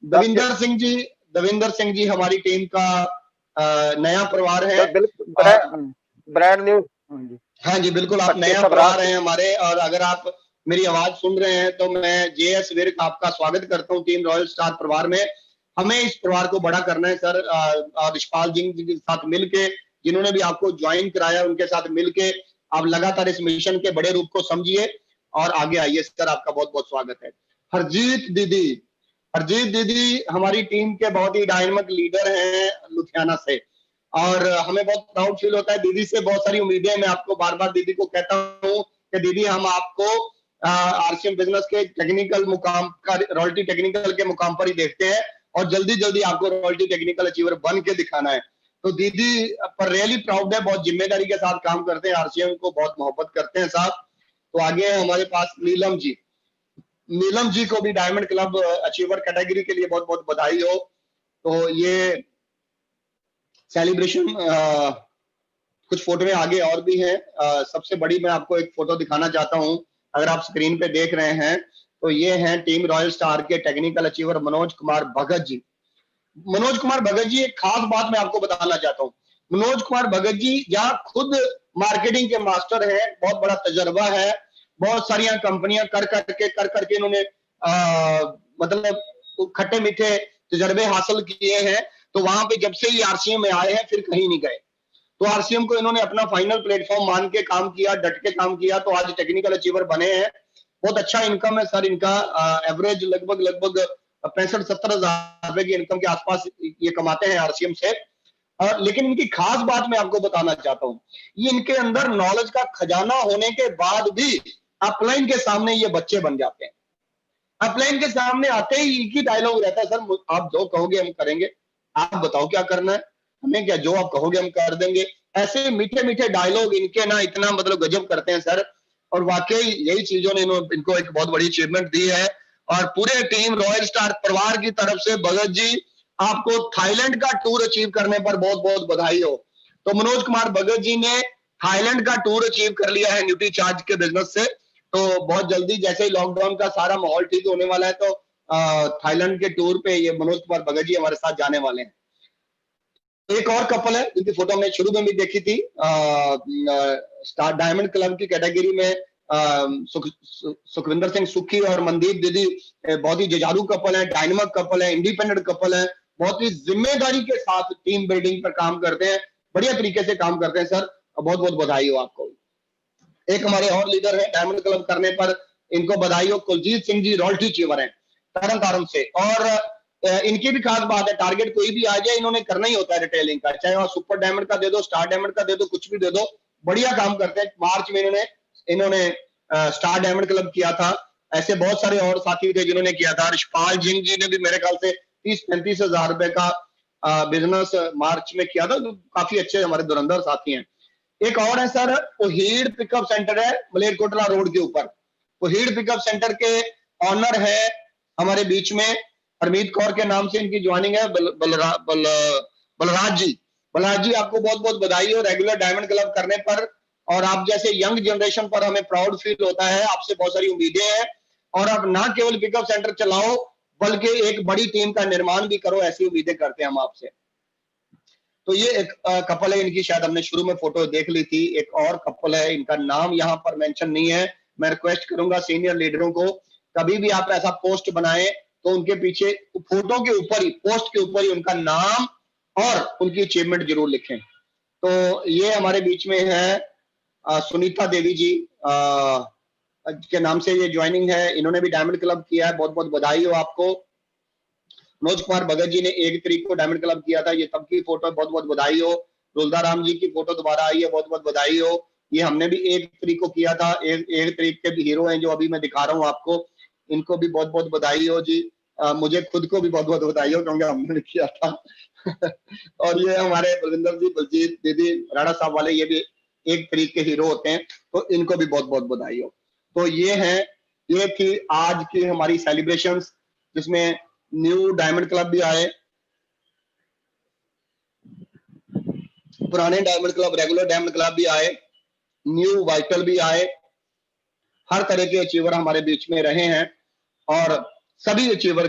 दविंदर सिंह जी हमारी टीम का नया परिवार है, ब्रांड न्यू। हाँ जी बिल्कुल, आप नया परिवार हैं हमारे। और अगर आप मेरी आवाज सुन रहे हैं तो मैं जेएस विर्क आपका स्वागत करता हूँ टीम रॉयल स्टार परिवार में। हमें इस परिवार को बड़ा करना है सर, और यशपाल जी के साथ मिलके, जिन्होंने भी आपको ज्वाइन कराया उनके साथ मिलके आप लगातार इस मिशन के बड़े रूप को समझिए और आगे आइए सर, आपका बहुत बहुत स्वागत है। हरजीत दीदी हमारी टीम के बहुत ही डायनामिक लीडर हैं लुधियाना से और हमें बहुत प्राउड फील होता है। दीदी से बहुत सारी उम्मीदें, मैं आपको बार बार दीदी को कहता हूँ कि दीदी हम आपको आरसीएम बिजनेस के टेक्निकल मुकाम का, रॉयल्टी टेक्निकल के मुकाम पर ही देखते हैं और जल्दी आपको रॉयल्टी टेक्निकल अचीवर बन के दिखाना है। तो दीदी पर रियली प्राउड है, बहुत जिम्मेदारी के साथ काम करते हैं, आरसीएम को बहुत मोहब्बत करते हैं साहब। तो आगे है हमारे पास नीलम जी को भी डायमंड क्लब अचीवर कैटेगरी के लिए बहुत बहुत बधाई हो। तो ये सेलिब्रेशन कुछ फोटो में आगे और भी हैं। सबसे बड़ी मैं आपको एक फोटो दिखाना चाहता हूं, अगर आप स्क्रीन पे देख रहे हैं तो ये हैं टीम रॉयल स्टार के टेक्निकल अचीवर मनोज कुमार भगत जी। मनोज कुमार भगत जी, एक खास बात मैं आपको बताना चाहता हूं। मनोज कुमार भगत जी यहाँ खुद मार्केटिंग के मास्टर हैं, बहुत बड़ा तजर्बा है, बहुत सारी कंपनियां कर करके इन्होंने मतलब खट्टे मीठे तजर्बे हासिल किए हैं। तो वहां पे जब से ही आरसीएम में आए हैं फिर कहीं नहीं गए। तो आरसीएम को इन्होंने अपना फाइनल प्लेटफॉर्म मान के काम किया, डट के काम किया, तो आज टेक्निकल अचीवर बने हैं। बहुत अच्छा इनकम है सर इनका, एवरेज लगभग 65-70 हजार रुपए की इनकम के आसपास ये कमाते हैं आरसीएम से। और लेकिन इनकी खास बात मैं आपको बताना चाहता हूँ, ये इनके अंदर नॉलेज का खजाना होने के बाद भी अपलाइन के सामने ये बच्चे बन जाते हैं। अपलाइन के सामने आते ही एक ही डायलॉग रहता है, सर आप जो कहोगे हम करेंगे, आप बताओ क्या करना है, हमें क्या, जो आप कहोगे हम कर देंगे। ऐसे मीठे मीठे डायलॉग इनके ना इतना मतलब गजब करते हैं सर। और वाकई यही चीजों ने इनको एक बहुत बड़ी अचीवमेंट दी है। और पूरे टीम रॉयल स्टार परिवार की तरफ से भगत जी आपको थाईलैंड का टूर अचीव करने पर बहुत बहुत बधाई हो। तो मनोज कुमार भगत जी ने थाईलैंड का टूर अचीव कर लिया है न्यूट्री चार्ज के बिजनेस से। तो बहुत जल्दी जैसे ही लॉकडाउन का सारा माहौल ठीक होने वाला है तो थाईलैंड के टूर पे ये मनोज कुमार भगत जी हमारे साथ जाने वाले हैं। एक और कपल है जिनकी फोटो हमने शुरू में भी देखी थी, स्टार डायमंड क्लब की कैटेगरी में सुखविंदर सिंह सुखी और मनदीप दीदी बहुत ही जुझारू कपल है, डायनामिक कपल है, इंडिपेंडेंट कपल है, बहुत ही जिम्मेदारी के साथ टीम बिल्डिंग पर काम करते हैं, बढ़िया तरीके से काम करते हैं सर, बहुत बहुत बधाई हो आपको। एक हमारे और लीडर है डायमंड क्लब करने पर, इनको बधाई हो, कुलजीत सिंह जी रॉयल्टी अचीवर हैं तरन तारण से। और इनकी भी खास बात है, टारगेट कोई भी आ जाए इन्होंने करना ही होता है रिटेलिंग का, चाहे वह सुपर डायमंड का दे दो, स्टार डायमंड का दे दो, कुछ भी दे दो, बढ़िया काम करते हैं। मार्च में इन्होंने स्टार डायमंड क्लब किया था। ऐसे बहुत सारे और साथी थे जिन्होंने किया था। रिशपाल सिंह जी ने भी मेरे ख्याल से 30-35 हजार रुपए का बिजनेस मार्च में किया था। तो काफी अच्छे हमारे धुरंधर साथी हैं। एक और है सर, पोहीड़ पिकअप सेंटर है मलेरकोटला रोड के ऊपर। पोहीड़ पिकअप सेंटर के ऑनर है हमारे बीच में हरमीत कौर के नाम से इनकी ज्वाइनिंग है, बलराज जी। बलराज जी आपको बहुत बहुत बधाई हो रेगुलर डायमंड क्लब करने पर। और आप जैसे यंग जनरेशन पर हमें प्राउड फील होता है, आपसे बहुत सारी उम्मीदें हैं। और आप ना केवल पिकअप सेंटर चलाओ बल्कि एक बड़ी टीम का निर्माण भी करो, ऐसी उम्मीदें करते हैं हम आपसे। तो ये एक कपल है, इनकी शायद हमने शुरू में फोटो देख ली थी। एक और कपल है, इनका नाम यहाँ पर मेंशन नहीं है। मैं रिक्वेस्ट करूंगा सीनियर लीडरों को, कभी भी आप ऐसा पोस्ट बनाएं तो उनके पीछे फोटो के ऊपर ही, पोस्ट के ऊपर ही उनका नाम और उनकी अचीवमेंट जरूर लिखें। तो ये हमारे बीच में है सुनीता देवी जी के नाम से ये ज्वाइनिंग है, इन्होंने भी डायमंड क्लब किया है, बहुत बहुत बधाई हो आपको। मनोज कुमार भगत जी ने 1 तारीख को डायमंड क्लब किया था, ये तब की फोटो, बहुत बहुत बधाई हो। रुलदा राम जी की फोटो दोबारा आई है, बहुत बहुत बधाई हो। ये हमने भी 1 तारीख को किया था। 1 तारीख के भी हीरो हैं जो अभी मैं दिखा रहा हूँ आपको, इनको भी बहुत बहुत बधाई हो जी। मुझे खुद को भी बहुत बहुत बधाई हो क्योंकि हमने किया था। और ये हमारे बलविंदर जी, बलजीत दीदी, राणा साहब वाले, ये भी 1 तारीख के हीरो होते हैं, तो इनको भी बहुत बहुत बधाई हो। तो ये थी आज की हमारी सेलिब्रेशंस, जिसमें न्यू डायमंड क्लब भी आए, पुराने diamond club, regular diamond club भी आए, न्यू वाइटल भी आए। हर तरह के अचीवर हमारे बीच में रहे हैं। और सभी अचीवर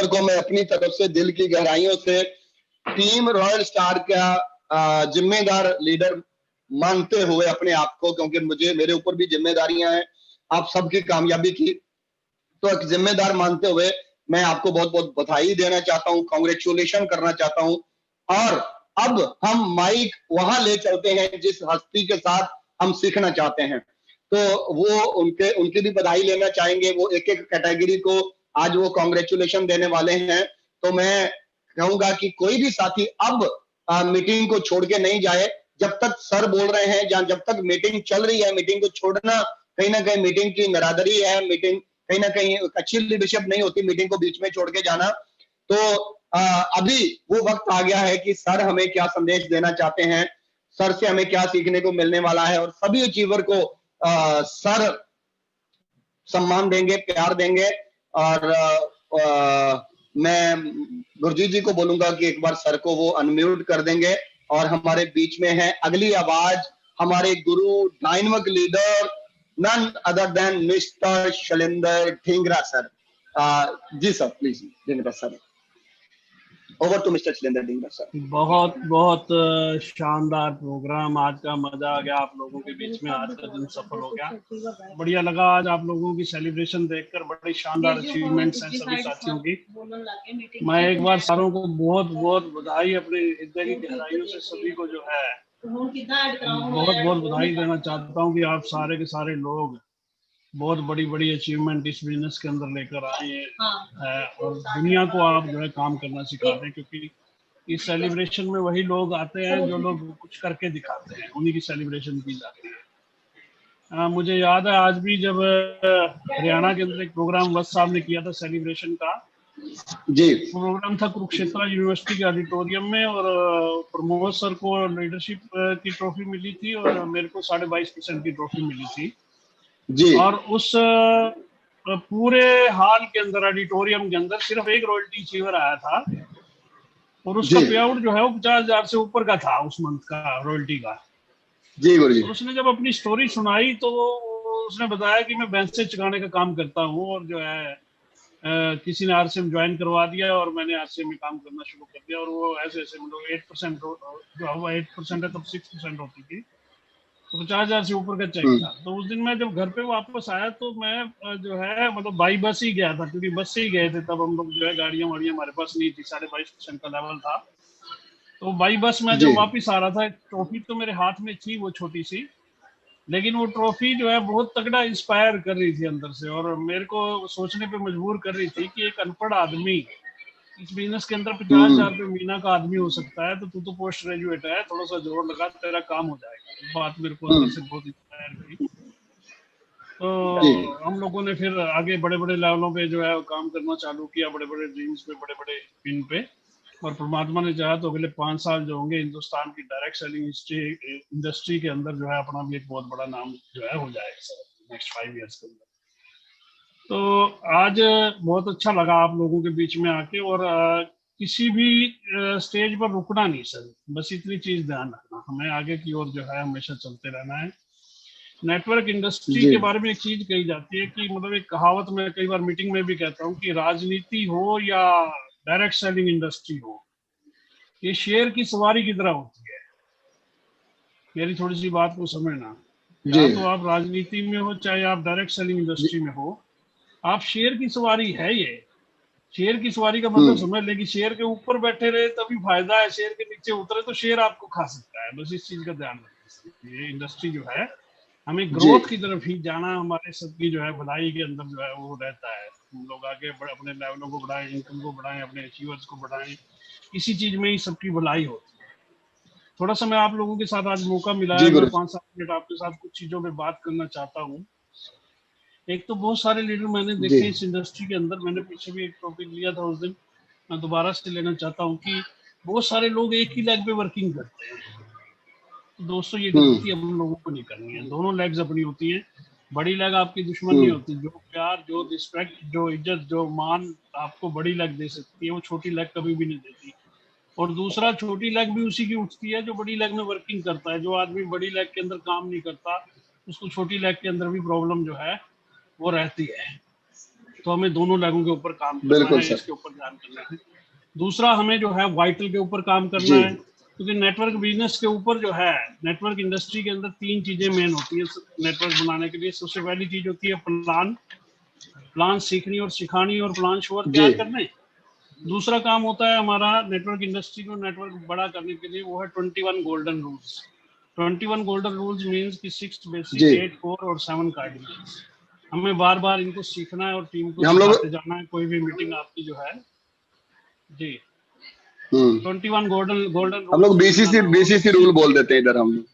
को मैं अपनी तरफ से दिल की गहराइयों से टीम रॉयल स्टार का जिम्मेदार लीडर मानते हुए अपने आप को, क्योंकि मेरे ऊपर भी जिम्मेदारियां हैं आप सबकी कामयाबी की, तो एक जिम्मेदार मानते हुए मैं आपको बहुत बहुत बधाई देना चाहता हूं, कांग्रेचुलेशन करना चाहता हूं। और अब हम माइक वहां ले चलते हैं जिस हस्ती के साथ हम सीखना चाहते हैं, तो वो उनकी भी बधाई लेना चाहेंगे। वो एक एक कैटेगरी को आज वो कांग्रेचुलेशन देने वाले हैं। तो मैं कहूंगा कि कोई भी साथी अब मीटिंग को छोड़ के नहीं जाए, जब तक सर बोल रहे हैं, जब तक मीटिंग चल रही है, मीटिंग को छोड़ना कहीं ना कहीं मीटिंग की नरादरी है, मीटिंग कहीं ना कहीं अच्छी लीडरशिप नहीं होती मीटिंग को बीच में छोड़ के जाना। तो अभी वो वक्त आ गया है कि सर हमें क्या संदेश देना चाहते हैं, सर से हमें क्या सीखने को मिलने वाला है। और सभी अचीवर को सर सम्मान देंगे, प्यार देंगे। और मैं गुरजीत जी को बोलूंगा कि एक बार सर को वो अनम्यूट कर देंगे और हमारे बीच में है अगली आवाज, हमारे गुरु dynamic leader none other than mister Shailendra Dhingra sir. जी sir, please Dhingra sir, over to mister Shailendra Dhingra sir. बहुत बहुत शानदार प्रोग्राम, आज का मजा आ गया आप लोगों के बीच में, आज का दिन सफल हो गया, बढ़िया लगा आज आप लोगों की सेलिब्रेशन देखकर, बड़ी शानदार अचीवमेंट्स हैं सभी साथियों की। मैं एक बार सारों को बहुत बहुत बधाई अपने हृदय की गहराइयों से सभी को जो है बहुत बहुत बधाई देना चाहता हूँ कि आप सारे के सारे लोग बहुत बड़ी बड़ी अचीवमेंट इस बिजनेस के अंदर लेकर आए हैं और दुनिया को आप जो है काम करना सिखाते हैं, क्योंकि इस सेलिब्रेशन में वही लोग आते हैं जो लोग कुछ करके दिखाते हैं, उन्हीं की सेलिब्रेशन की जाती है। मुझे याद है आज भी जब हरियाणा के अंदर एक प्रोग्राम वत्स साहब ने किया था सेलिब्रेशन का, जी प्रोग्राम था कुरुक्षेत्र यूनिवर्सिटी के ऑडिटोरियम में, और प्रमोद सर को लीडरशिप की ट्रॉफी मिली थी और मेरे को 22.5% की ट्रॉफी मिली थी जी। और उस पूरे हॉल के अंदर, ऑडिटोरियम के अंदर सिर्फ एक रॉयल्टी अचीवर आया था और उसका पे आउट जो है वो 50,000 से ऊपर का था उस मंथ का रॉयल्टी का। जी गुरुजी। और उसने जब अपनी स्टोरी सुनाई तो उसने बताया कि मैं बैंक से चुकाने का काम करता हूँ और जो है किसी ने आरसीएम ज्वाइन करवा दिया और मैंने आरसीएम में काम करना शुरू कर दिया, और वो ऐसे ऐसे मतलब 8% जो हुआ 8% है तब 6% होती थी, तो 50,000 से ऊपर का चेक था। तो उस दिन मैं जब घर पे वापस आया तो मैं जो है मतलब बाई बस ही गया था, क्योंकि बस से ही गए थे तब हम लोग, जो है गाड़ियां वाड़ियां हमारे पास नहीं थी, 22.5% का लेवल था। तो बाई बस में जब वापस आ रहा था, ट्रॉफी तो मेरे हाथ में थी वो छोटी सी, लेकिन वो ट्रॉफी जो है बहुत तगड़ा इंस्पायर कर रही थी अंदर से, और मेरे को सोचने पे मजबूर कर रही थी कि एक अनपढ़ आदमी इस बिजनेस के अंदर 50,000 रुपये महीना का आदमी हो सकता है, तो तू तो पोस्ट ग्रेजुएट है, थोड़ा सा जोर लगा, तेरा काम हो जाएगा। बात मेरे को अंदर से बहुत इंस्पायर करी। तो हम लोगों ने फिर आगे बड़े बड़े लेवलों पे जो है काम करना चालू किया, बड़े बड़े ड्रीम्स पे, बड़े बड़े पिन पे, और परमात्मा ने चाहा तो अगले 5 साल जो होंगे हिंदुस्तान की डायरेक्ट सेलिंग इंडस्ट्री के अंदर जो है अपना भी एक बहुत बड़ा नाम जो है हो जाएगा नेक्स्ट 5 ईयर्स के अंदर। तो आज बहुत अच्छा लगा आप लोगों के बीच में आके, और किसी भी स्टेज पर रुकना नहीं सर, बस इतनी चीज ध्यान रखना, हमें आगे की ओर जो है हमेशा चलते रहना है। नेटवर्क इंडस्ट्री के बारे में एक चीज कही जाती है कि मतलब एक कहावत मैं कई बार मीटिंग में भी कहता हूँ कि राजनीति हो या डायरेक्ट सेलिंग इंडस्ट्री हो, ये शेर की सवारी की तरह होती है। मेरी थोड़ी सी बात को समझना, या तो आप राजनीति में हो चाहे आप डायरेक्ट सेलिंग इंडस्ट्री में हो, आप शेर की सवारी है। ये शेर की सवारी का मतलब समझ ले कि शेर के ऊपर बैठे रहे तभी फायदा है, शेर के नीचे उतरे तो शेर आपको खा सकता है। बस इस चीज का ध्यान रखें। ये इंडस्ट्री जो है हमें ग्रोथ की तरफ ही जाना, हमारे सबकी जो है भलाई के अंदर जो है वो रहता है। हम लोग आगे अपने लेवलों को बढ़ाएं, इनकम को बढ़ाएं, अपने अचीवर्स को बढ़ाएं, इसी चीज में ही सबकी भलाई होती है। थोड़ा सा मैं आप लोगों के साथ आज मौका मिला है, मैं 5-7 मिनट आपके साथ कुछ चीजों पे बात करना चाहता हूँ। एक तो बहुत सारे लीडर मैंने देखे इस इंडस्ट्री के अंदर, मैंने पीछे भी एक टॉपिक लिया था उस दिन, मैं दोबारा से लेना चाहता हूँ कि बहुत सारे लोग एक ही लेग पे वर्किंग करते हैं। तो दोस्तों ये गलती हम लोगों को नहीं करनी है, दोनों लेग्स अपनी होती हैं। बड़ी लेग आपकी दुश्मन नहीं होती, जो प्यार, जो रिस्पेक्ट, जो इज्जत, जो मान आपको बड़ी लेग दे सकती है, वो छोटी लेग कभी भी नहीं देती। और दूसरा, छोटी लेग भी उसी की उठती है जो बड़ी लेग में वर्किंग करता है। जो आदमी बड़ी लेग के अंदर काम नहीं करता, उसको छोटी लेग के अंदर भी प्रॉब्लम जो है वो रहती है। तो हमें दोनों लेगों के ऊपर काम करना है, इसके ऊपर ध्यान करना है। दूसरा, हमें जो है वाइटल के ऊपर काम करना है, क्योंकि नेटवर्क बिजनेस के ऊपर जो है, नेटवर्क इंडस्ट्री के अंदर 3 चीजें मेन होती है नेटवर्क बनाने के लिए। सबसे पहली चीज होती है प्लान सीखनी और सिखानी, और प्लान शोर तैयार करने। दूसरा काम होता है हमारा नेटवर्क इंडस्ट्री को नेटवर्क बड़ा करने के लिए, वो है 21 golden rules. 21 golden rules means कि 6 बेसिक, 8 कोर और 7 कार्डिनल्स। हमें बार बार इनको सीखना है और टीम को सिखाते जाना है। कोई भी मीटिंग आपकी जो है जी 21 गोल्डन हम लोग बीसीसी रूल बोल देते हैं इधर हम।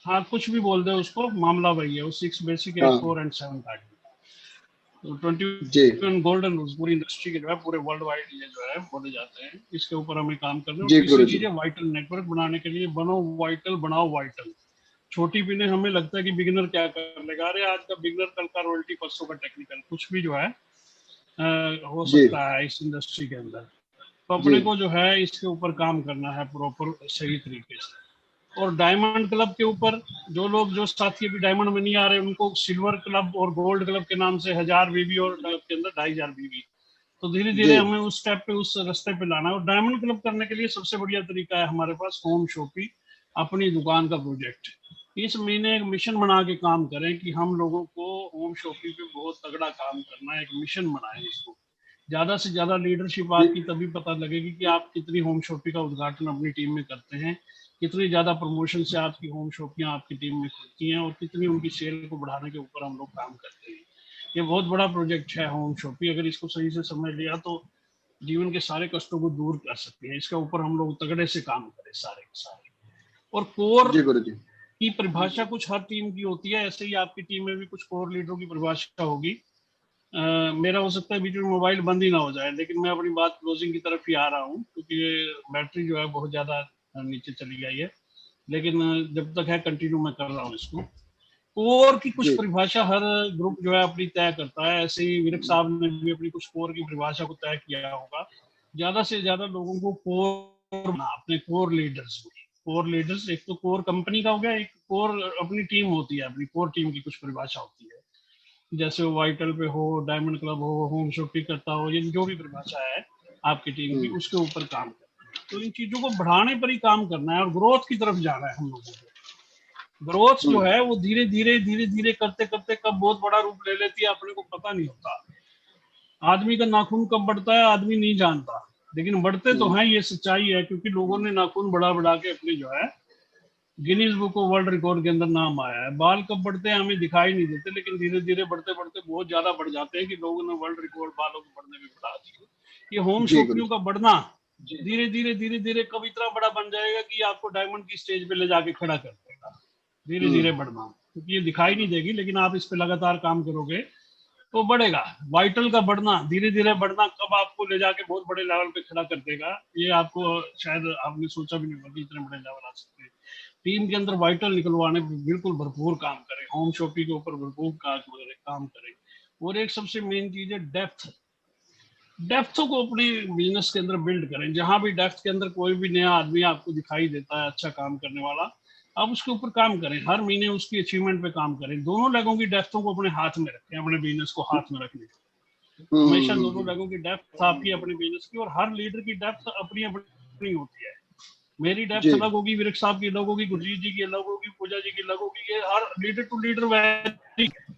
हाँ, कुछ भी बोल दे उसको, मामला वही है। वो 6 बेसिक, 8 कोर एंड 7 कार्डिनल। तो 21 गोल्डन रूल्स पूरी इंडस्ट्री के जो है, पूरे वर्ल्ड वाइड ये जो है बोले जाते हैं। इसके ऊपर हमें काम करना है। और तीसरी चीज है वाइटल। नेटवर्क बनाने के लिए बनो वाइटल, बनाओ वाइटल। छोटी पिने हमें लगता है कि बिगिनर क्या कर लेगा, अरे आज का बिगिनर कल का रॉयल्टी, परसों का टेक्निकल, कुछ भी जो है हो सकता है इस इंडस्ट्री के अंदर। तो अपने जी। को जो है इसके ऊपर काम करना है प्रॉपर सही तरीके से। और डायमंड क्लब के ऊपर जो साथी अभी डायमंड में नहीं आ रहे, उनको सिल्वर क्लब और गोल्ड क्लब के नाम से 1000 बीबी और क्लब के अंदर 2500 बीबी। तो धीरे धीरे जी। हमें उस स्टेप पे, उस रास्ते पे लाना है। और डायमंड क्लब करने के लिए सबसे बढ़िया तरीका है हमारे पास होम शॉपी, अपनी दुकान का प्रोजेक्ट। इस महीने एक मिशन बना के काम करें कि हम लोगों को होम शॉपी पे बहुत तगड़ा काम करना है, एक मिशन बनाए इसको। ज्यादा से ज्यादा लीडरशिप आपकी तभी पता लगेगी कि आप कितनी होम शॉपी का उद्घाटन अपनी टीम में करते हैं, कितनी ज्यादा प्रमोशन से आपकी होम शॉपियां आपकी टीम में खुलती हैं, और कितनी उनकी सेल को बढ़ाने के ऊपर हम लोग काम करते हैं। ये बहुत बड़ा प्रोजेक्ट है होम शॉपी। अगर इसको सही से समझ लिया तो जीवन के सारे कष्टों को दूर कर सकते हैं। इसके ऊपर हम लोग तगड़े से काम करें सारे के सारे। और कोर जी गुरु जी। की परिभाषा कुछ हर टीम की होती है, ऐसे ही आपकी टीम में भी कुछ कोर लीडरों की परिभाषा होगी। मेरा हो सकता है बीच में मोबाइल बंद ही ना हो जाए, लेकिन मैं अपनी बात क्लोजिंग की तरफ ही आ रहा हूँ, क्योंकि बैटरी जो है बहुत ज्यादा नीचे चली गई है। लेकिन जब तक है कंटिन्यू मैं कर रहा हूँ इसको। कोर की कुछ जी। परिभाषा हर ग्रुप जो है अपनी तय करता है। ऐसे ही विरक साहब ने भी अपनी कुछ कोर की परिभाषा को तय किया होगा। ज्यादा से ज्यादा लोगों को कोर, अपने कोर लीडर्स, एक तो कोर कंपनी का हो गया, एक कोर अपनी टीम होती है, अपनी कोर टीम की कुछ परिभाषा होती है। जैसे वो वाइटल पे हो, डायमंड क्लब हो, होम शॉपी करता हो, ये जो भी परिभाषा है आपकी टीम की, उसके ऊपर काम करना है। तो इन चीजों को बढ़ाने पर ही काम करना है और ग्रोथ की तरफ जाना है हम लोगों को। ग्रोथ जो है वो धीरे धीरे करते करते कब बहुत बड़ा रूप ले लेती है अपने को पता नहीं होता। आदमी का नाखून कब बढ़ता है आदमी नहीं जानता, लेकिन बढ़ते तो हैं, ये सच्चाई है। क्योंकि लोगों ने नाखून बढ़ा बढ़ा के अपने जो है Guinness book of world record के अंदर नाम आया है। बाल कब बढ़ते हैं हमें दिखाई नहीं देते, लेकिन धीरे धीरे बढ़ते बढ़ते बहुत ज्यादा बढ़ जाते हैं कि लोगों ने वर्ल्ड रिकॉर्ड बालों के बढ़ने में बढ़ा दिए। ये होम शॉपियों का बढ़ना धीरे धीरे कब इतना बड़ा बन जाएगा कि आपको डायमंड की स्टेज पे ले जाके खड़ा कर देगा। धीरे धीरे बढ़ना, क्योंकि ये दिखाई नहीं देगी, लेकिन आप इस पे लगातार काम करोगे तो बढ़ेगा। वाइटल का बढ़ना, धीरे धीरे बढ़ना कब आपको ले जाके बहुत बड़े लेवल पे खड़ा कर देगा, ये आपको शायद आपने सोचा भी नहीं होगा कि इतने बड़े लेवल आ सकते हैं। टीम के अंदर वाइटल निकलवाने पर बिल्कुल भरपूर काम करें, होम शॉपिंग के ऊपर भरपूर काम करें। और एक सबसे मेन चीज है डेप्थ को अपने बिजनेस के अंदर बिल्ड करें। जहां भी डेप्थ के अंदर कोई भी नया आदमी आपको दिखाई देता है अच्छा काम करने वाला, आप उसके ऊपर काम करें, हर महीने उसकी अचीवमेंट पे काम करें। दोनों लेगों की डेप्थों को अपने हाथ में रखें, अपने बिजनेस को हाथ में रखने। हमेशा दोनों लेगों की डेप्थ आपकी अपने बिजनेस की, और हर लीडर की डेप्थ अपनी अपनी होती है। मेरी डेप्थ अलग होगी, विरक साहब की अलग होगी, गुरजीत जी की अलग होगी, पूजा जी की अलग होगी। ये हर लीडर टू लीडर वैरी है।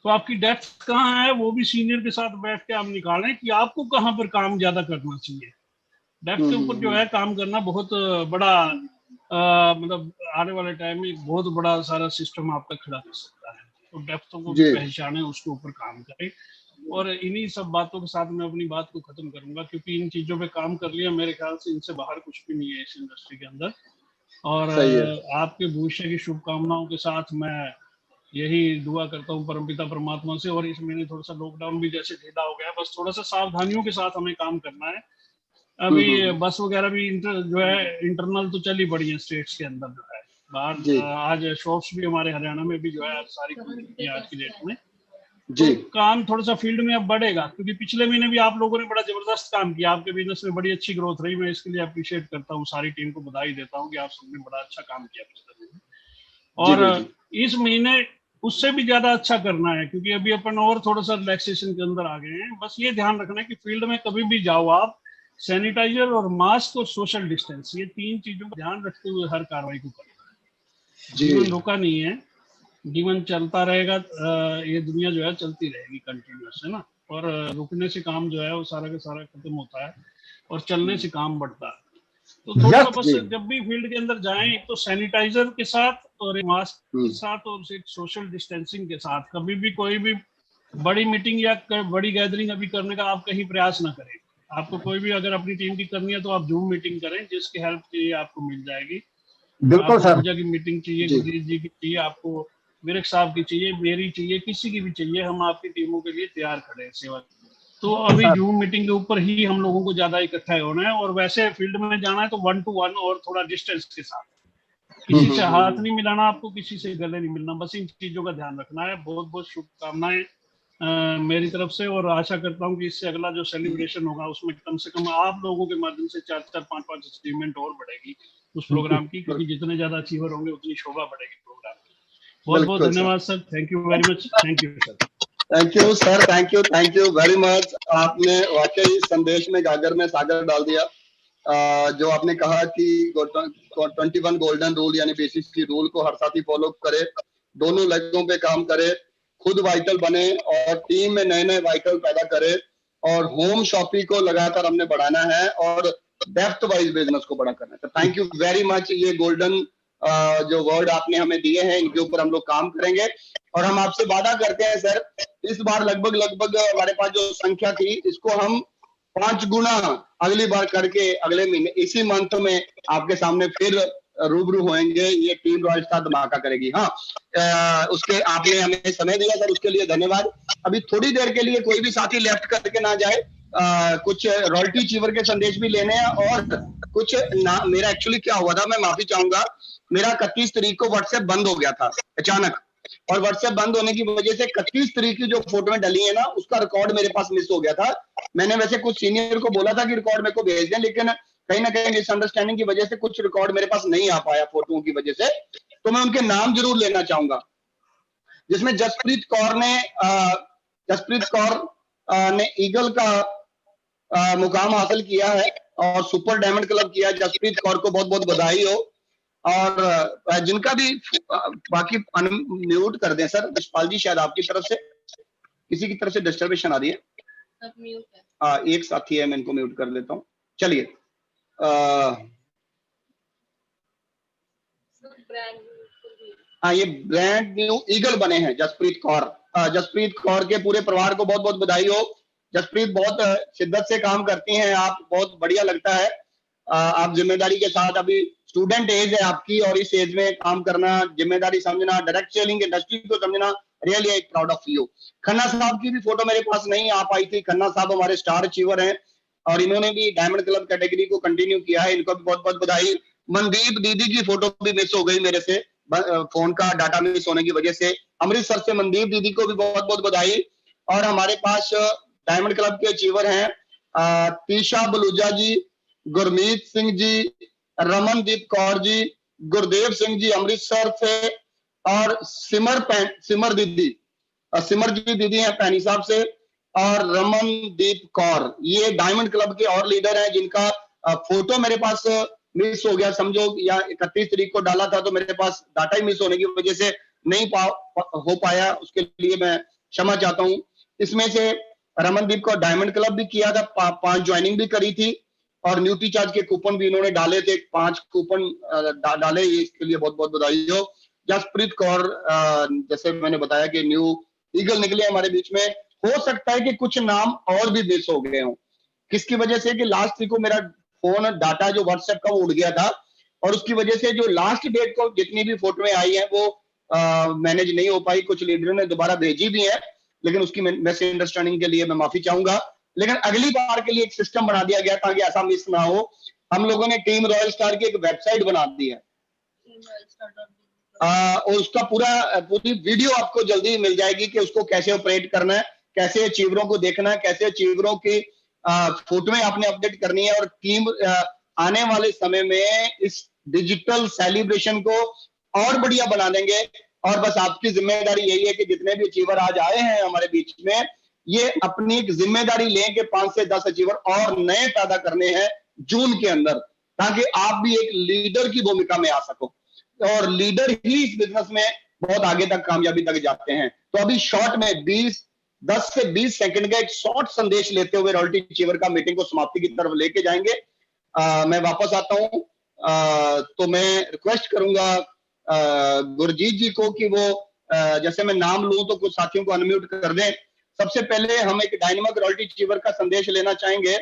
तो आपकी डेप्थ कहाँ है वो भी सीनियर के साथ बैठ के आप निकालें कि आपको कहाँ पर काम ज्यादा करना चाहिए। डेप्थ के ऊपर जो है काम करना बहुत बड़ा मतलब आने वाले टाइम में बहुत बड़ा सारा सिस्टम आपका खड़ा कर सकता है। तो डेप्थों को भी पहचाने, उसके ऊपर काम करें। और इन्हीं सब बातों के साथ मैं अपनी बात को खत्म करूंगा, क्योंकि इन चीजों पे काम कर लिया, मेरे ख्याल से इनसे बाहर कुछ भी नहीं है इस इंडस्ट्री के अंदर। और आपके भविष्य की शुभकामनाओं के साथ मैं यही दुआ करता हूँ परमपिता परमात्मा से। और इस महीने थोड़ा सा लॉकडाउन भी जैसे ढीला हो गया, बस थोड़ा सा सावधानियों के साथ हमें काम करना है। अभी बस वगैरह भी जो है इंटरनल तो चली पड़ी है स्टेट्स के अंदर जो है बाहर। आज शॉप्स भी हमारे हरियाणा में भी जो है सारी खुली आज की डेट में। तो काम थोड़ा सा फील्ड में अब बढ़ेगा, क्योंकि पिछले महीने भी आप लोगों ने बड़ा जबरदस्त काम किया, आपके बिजनेस में बड़ी अच्छी ग्रोथ रही। मैं इसके लिए अप्रिशिएट करता हूँ, सारी टीम को बधाई देता हूँ कि आप सबने बड़ा अच्छा काम किया पिछले महीने। और इस महीने उससे भी ज्यादा अच्छा करना है, क्योंकि अभी अपन और थोड़ा सा रिलैक्सेशन के अंदर आ गए हैं। बस ये ध्यान रखना है कि फील्ड में कभी भी जाओ आप, सैनिटाइजर और मास्क और सोशल डिस्टेंस, ये 3 चीजों का ध्यान रखते हुए हर कार्रवाई को करना है। जीवन रुका नहीं है, जीवन चलता रहेगा। ये दुनिया जो है चलती रहेगी कंटिन्यूस, है ना। और रुकने से काम जो है वो सारा का सारा खत्म होता है, और चलने से काम बढ़ता है। तो थोड़ा सा बस जब भी फील्ड के अंदर जाएं, एक तो सैनिटाइजर के साथ और एक मास्क के साथ और एक सोशल डिस्टेंसिंग के साथ, कभी भी कोई भी बड़ी मीटिंग या बड़ी गैदरिंग अभी करने का आप कहीं प्रयास ना करें। आपको कोई भी अगर अपनी टीम की करनी है तो आप जूम मीटिंग करें, जिसकी हेल्प चाहिए आपको मिल जाएगी। बिल्कुल सर। पूजा की मीटिंग चाहिए, गुरजीत जी की चाहिए, आपको विरक साहब की चाहिए, मेरी चाहिए, किसी की भी चाहिए, हम आपकी टीमों के लिए तैयार खड़े हैं सेवा। तो अभी जूम मीटिंग के ऊपर ही हम लोगों को ज्यादा इकट्ठा होना है, और वैसे फील्ड में जाना है तो 1 to 1 और थोड़ा डिस्टेंस के साथ। किसी से हाथ नहीं मिलाना, आपको किसी से गले नहीं मिलना, बस इन चीजों का ध्यान रखना है। बहुत बहुत शुभकामनाएं मेरी तरफ से, और आशा करता हूँ कि इससे अगला जो सेलिब्रेशन होगा उसमें कम से कम आप लोगों के माध्यम से 4-4, 5-5 अचीवमेंट और बढ़ेगी उस प्रोग्राम की, क्योंकि जितने ज्यादा अचीवर होंगे उतनी शोभा बढ़ेगी प्रोग्राम की। बहुत बहुत धन्यवाद sir, thank you very much. Thank you sir. Thank you sir, thank you very much. आपने वाकई संदेश में गागर में सागर डाल दिया। जो आपने कहा कि 21 गोल्डन रूल यानी बेसिक रूल को हर साथी फॉलो करे, दोनों लेगों पे काम करे, खुद वाइटल बने और टीम में नए नए वाइटल पैदा करे, और होम शॉपिंग को लगातार हमने बढ़ाना है और डेप्थ वाइज बिजनेस को बड़ा करना है। तो थैंक यू वेरी मच। ये गोल्डन जो वर्ड आपने हमें दिए हैं, इनके ऊपर हम लोग काम करेंगे और हम आपसे वादा करते हैं सर, इस बार लगभग हमारे पास जो संख्या थी इसको हम 5 गुना अगली बार करके अगले महीने इसी मंथ में आपके सामने फिर रूबरू होंगे। ये टीम रॉयल स्टार धमाका करेगी। हाँ, उसके आपने हमें समय दिया सर, उसके लिए धन्यवाद। अभी थोड़ी देर के लिए कोई भी साथी लेफ्ट करके ना जाए, कुछ रॉयल्टी अचीवर के संदेश भी लेने हैं और कुछ ना। मेरा एक्चुअली क्या हुआ था, मैं माफी चाहूंगा, मेरा 31 तारीख को व्हाट्सएप बंद हो गया था अचानक, और व्हाट्सएप बंद होने की वजह से 31 तारीख की जो फोटो डली है ना, उसका रिकॉर्ड मेरे पास मिस हो गया था। मैंने वैसे कुछ सीनियर को बोला था कि रिकॉर्ड मेरे को भेज दें, लेकिन कहीं ना कहीं मिसअंडरस्टैंडिंग की वजह से कुछ रिकॉर्ड मेरे पास नहीं आ पाया फोटोओं की वजह से। तो मैं उनके नाम जरूर लेना चाहूंगा, जिसमें जसप्रीत कौर ने ईगल का मुकाम हासिल किया है और सुपर डायमंड क्लब किया है। जसप्रीत कौर को बहुत बहुत बधाई हो। और जिनका भी बाकी म्यूट कर दें सर, यशपाल जी, शायद आपकी तरफ से किसी की तरफ से डिस्टर्बेशन आ रही है। एक साथी है, मैं इनको म्यूट कर देता हूँ। चलिए, ये ब्रांड न्यू ईगल बने हैं जसप्रीत कौर। जसप्रीत कौर के पूरे परिवार को बहुत बहुत बधाई हो। जसप्रीत बहुत शिद्दत से काम करती हैं आप, बहुत बढ़िया लगता है। आप जिम्मेदारी के साथ, अभी स्टूडेंट एज है आपकी और इस एज में काम करना, जिम्मेदारी समझना, डायरेक्ट सेलिंग इंडस्ट्री को समझना, रियली एक प्राउड ऑफ यू। खन्ना साहब की भी फोटो मेरे पास नहीं आ पाई थी। खन्ना साहब हमारे स्टार अचीवर हैं और इन्होंने भी डायमंड क्लब कैटेगरी को कंटिन्यू किया है, इनको भी बहुत बहुत बधाई। मनदीप दीदी की फोटो भी मिस हो गई मेरे से, फोन का डाटा मिस होने की वजह से। अमृतसर से मनदीप दीदी को भी बहुत बहुत बधाई। और हमारे पास डायमंड क्लब के अचीवर हैं तीशा बलूजा जी, गुरमीत सिंह जी, रमनदीप कौर जी, गुरदेव सिंह जी अमृतसर से, और सिमर जी दीदी हैं पैनी साहब से, और रमनदीप कौर, ये डायमंड क्लब के और लीडर हैं जिनका फोटो मेरे पास मिस हो गया समझो, या 31 तारीख को डाला था तो मेरे पास डाटा ही मिस होने की वजह से नहीं हो पाया, उसके लिए मैं क्षमा चाहता हूँ। इसमें से रमनदीप को डायमंड क्लब भी किया था, 5 ज्वाइनिंग भी करी थी और न्यूट्री चार्ज के कूपन भी इन्होंने डाले थे, 5 कूपन डाले, इसके लिए बहुत बहुत बधाई हो। जसप्रीत कौर जैसे मैंने बताया कि न्यू ईगल निकले हमारे बीच में। हो सकता है कि कुछ नाम और भी मिस हो गए हों, किसकी वजह से कि लास्ट वीक को मेरा फोन डाटा जो व्हाट्सएप का वो उड़ गया था और उसकी वजह से जो लास्ट डेट को जितनी भी फोटोएं आई हैं वो मैनेज नहीं हो पाई। कुछ लीडरों ने दोबारा भेजी भी है, लेकिन उसकी मिसअंडरस्टैंडिंग के लिए मैं माफी चाहूंगा। लेकिन अगली बार के लिए एक सिस्टम बना दिया गया ताकि ऐसा मिस ना हो। हम लोगों ने टीम रॉयल स्टार की एक वेबसाइट बना दी है और उसका पूरी वीडियो आपको जल्दी मिल जाएगी कि उसको कैसे ऑपरेट करना है, कैसे अचीवरों को देखना है, कैसे अचीवरों की फोटोएं आपने अपडेट करनी है। और टीम आने वाले समय में इस डिजिटल सेलिब्रेशन को और बढ़िया बना देंगे। और बस आपकी जिम्मेदारी यही है कि जितने भी अचीवर आज आए हैं हमारे बीच में, ये अपनी एक जिम्मेदारी लें कि 5 से 10 अचीवर और नए पैदा करने हैं जून के अंदर, ताकि आप भी एक लीडर की भूमिका में आ सको और लीडर ही इस बिजनेस में बहुत आगे तक कामयाबी तक जाते हैं। तो अभी शॉर्ट में 10 से 20 सेकंड का एक शॉर्ट संदेश लेते हुए रॉयल्टी अचीवर का मीटिंग को समाप्ति की तरफ लेके जाएंगे। मैं वापस आता हूं। तो मैं रिक्वेस्ट करूंगा गुरजीत जी को कि वो जैसे मैं नाम लूं तो कुछ साथियों को अनम्यूट कर दें। सबसे पहले हम एक डायनामिक रॉयल्टी अचीवर का संदेश लेना चाहेंगे।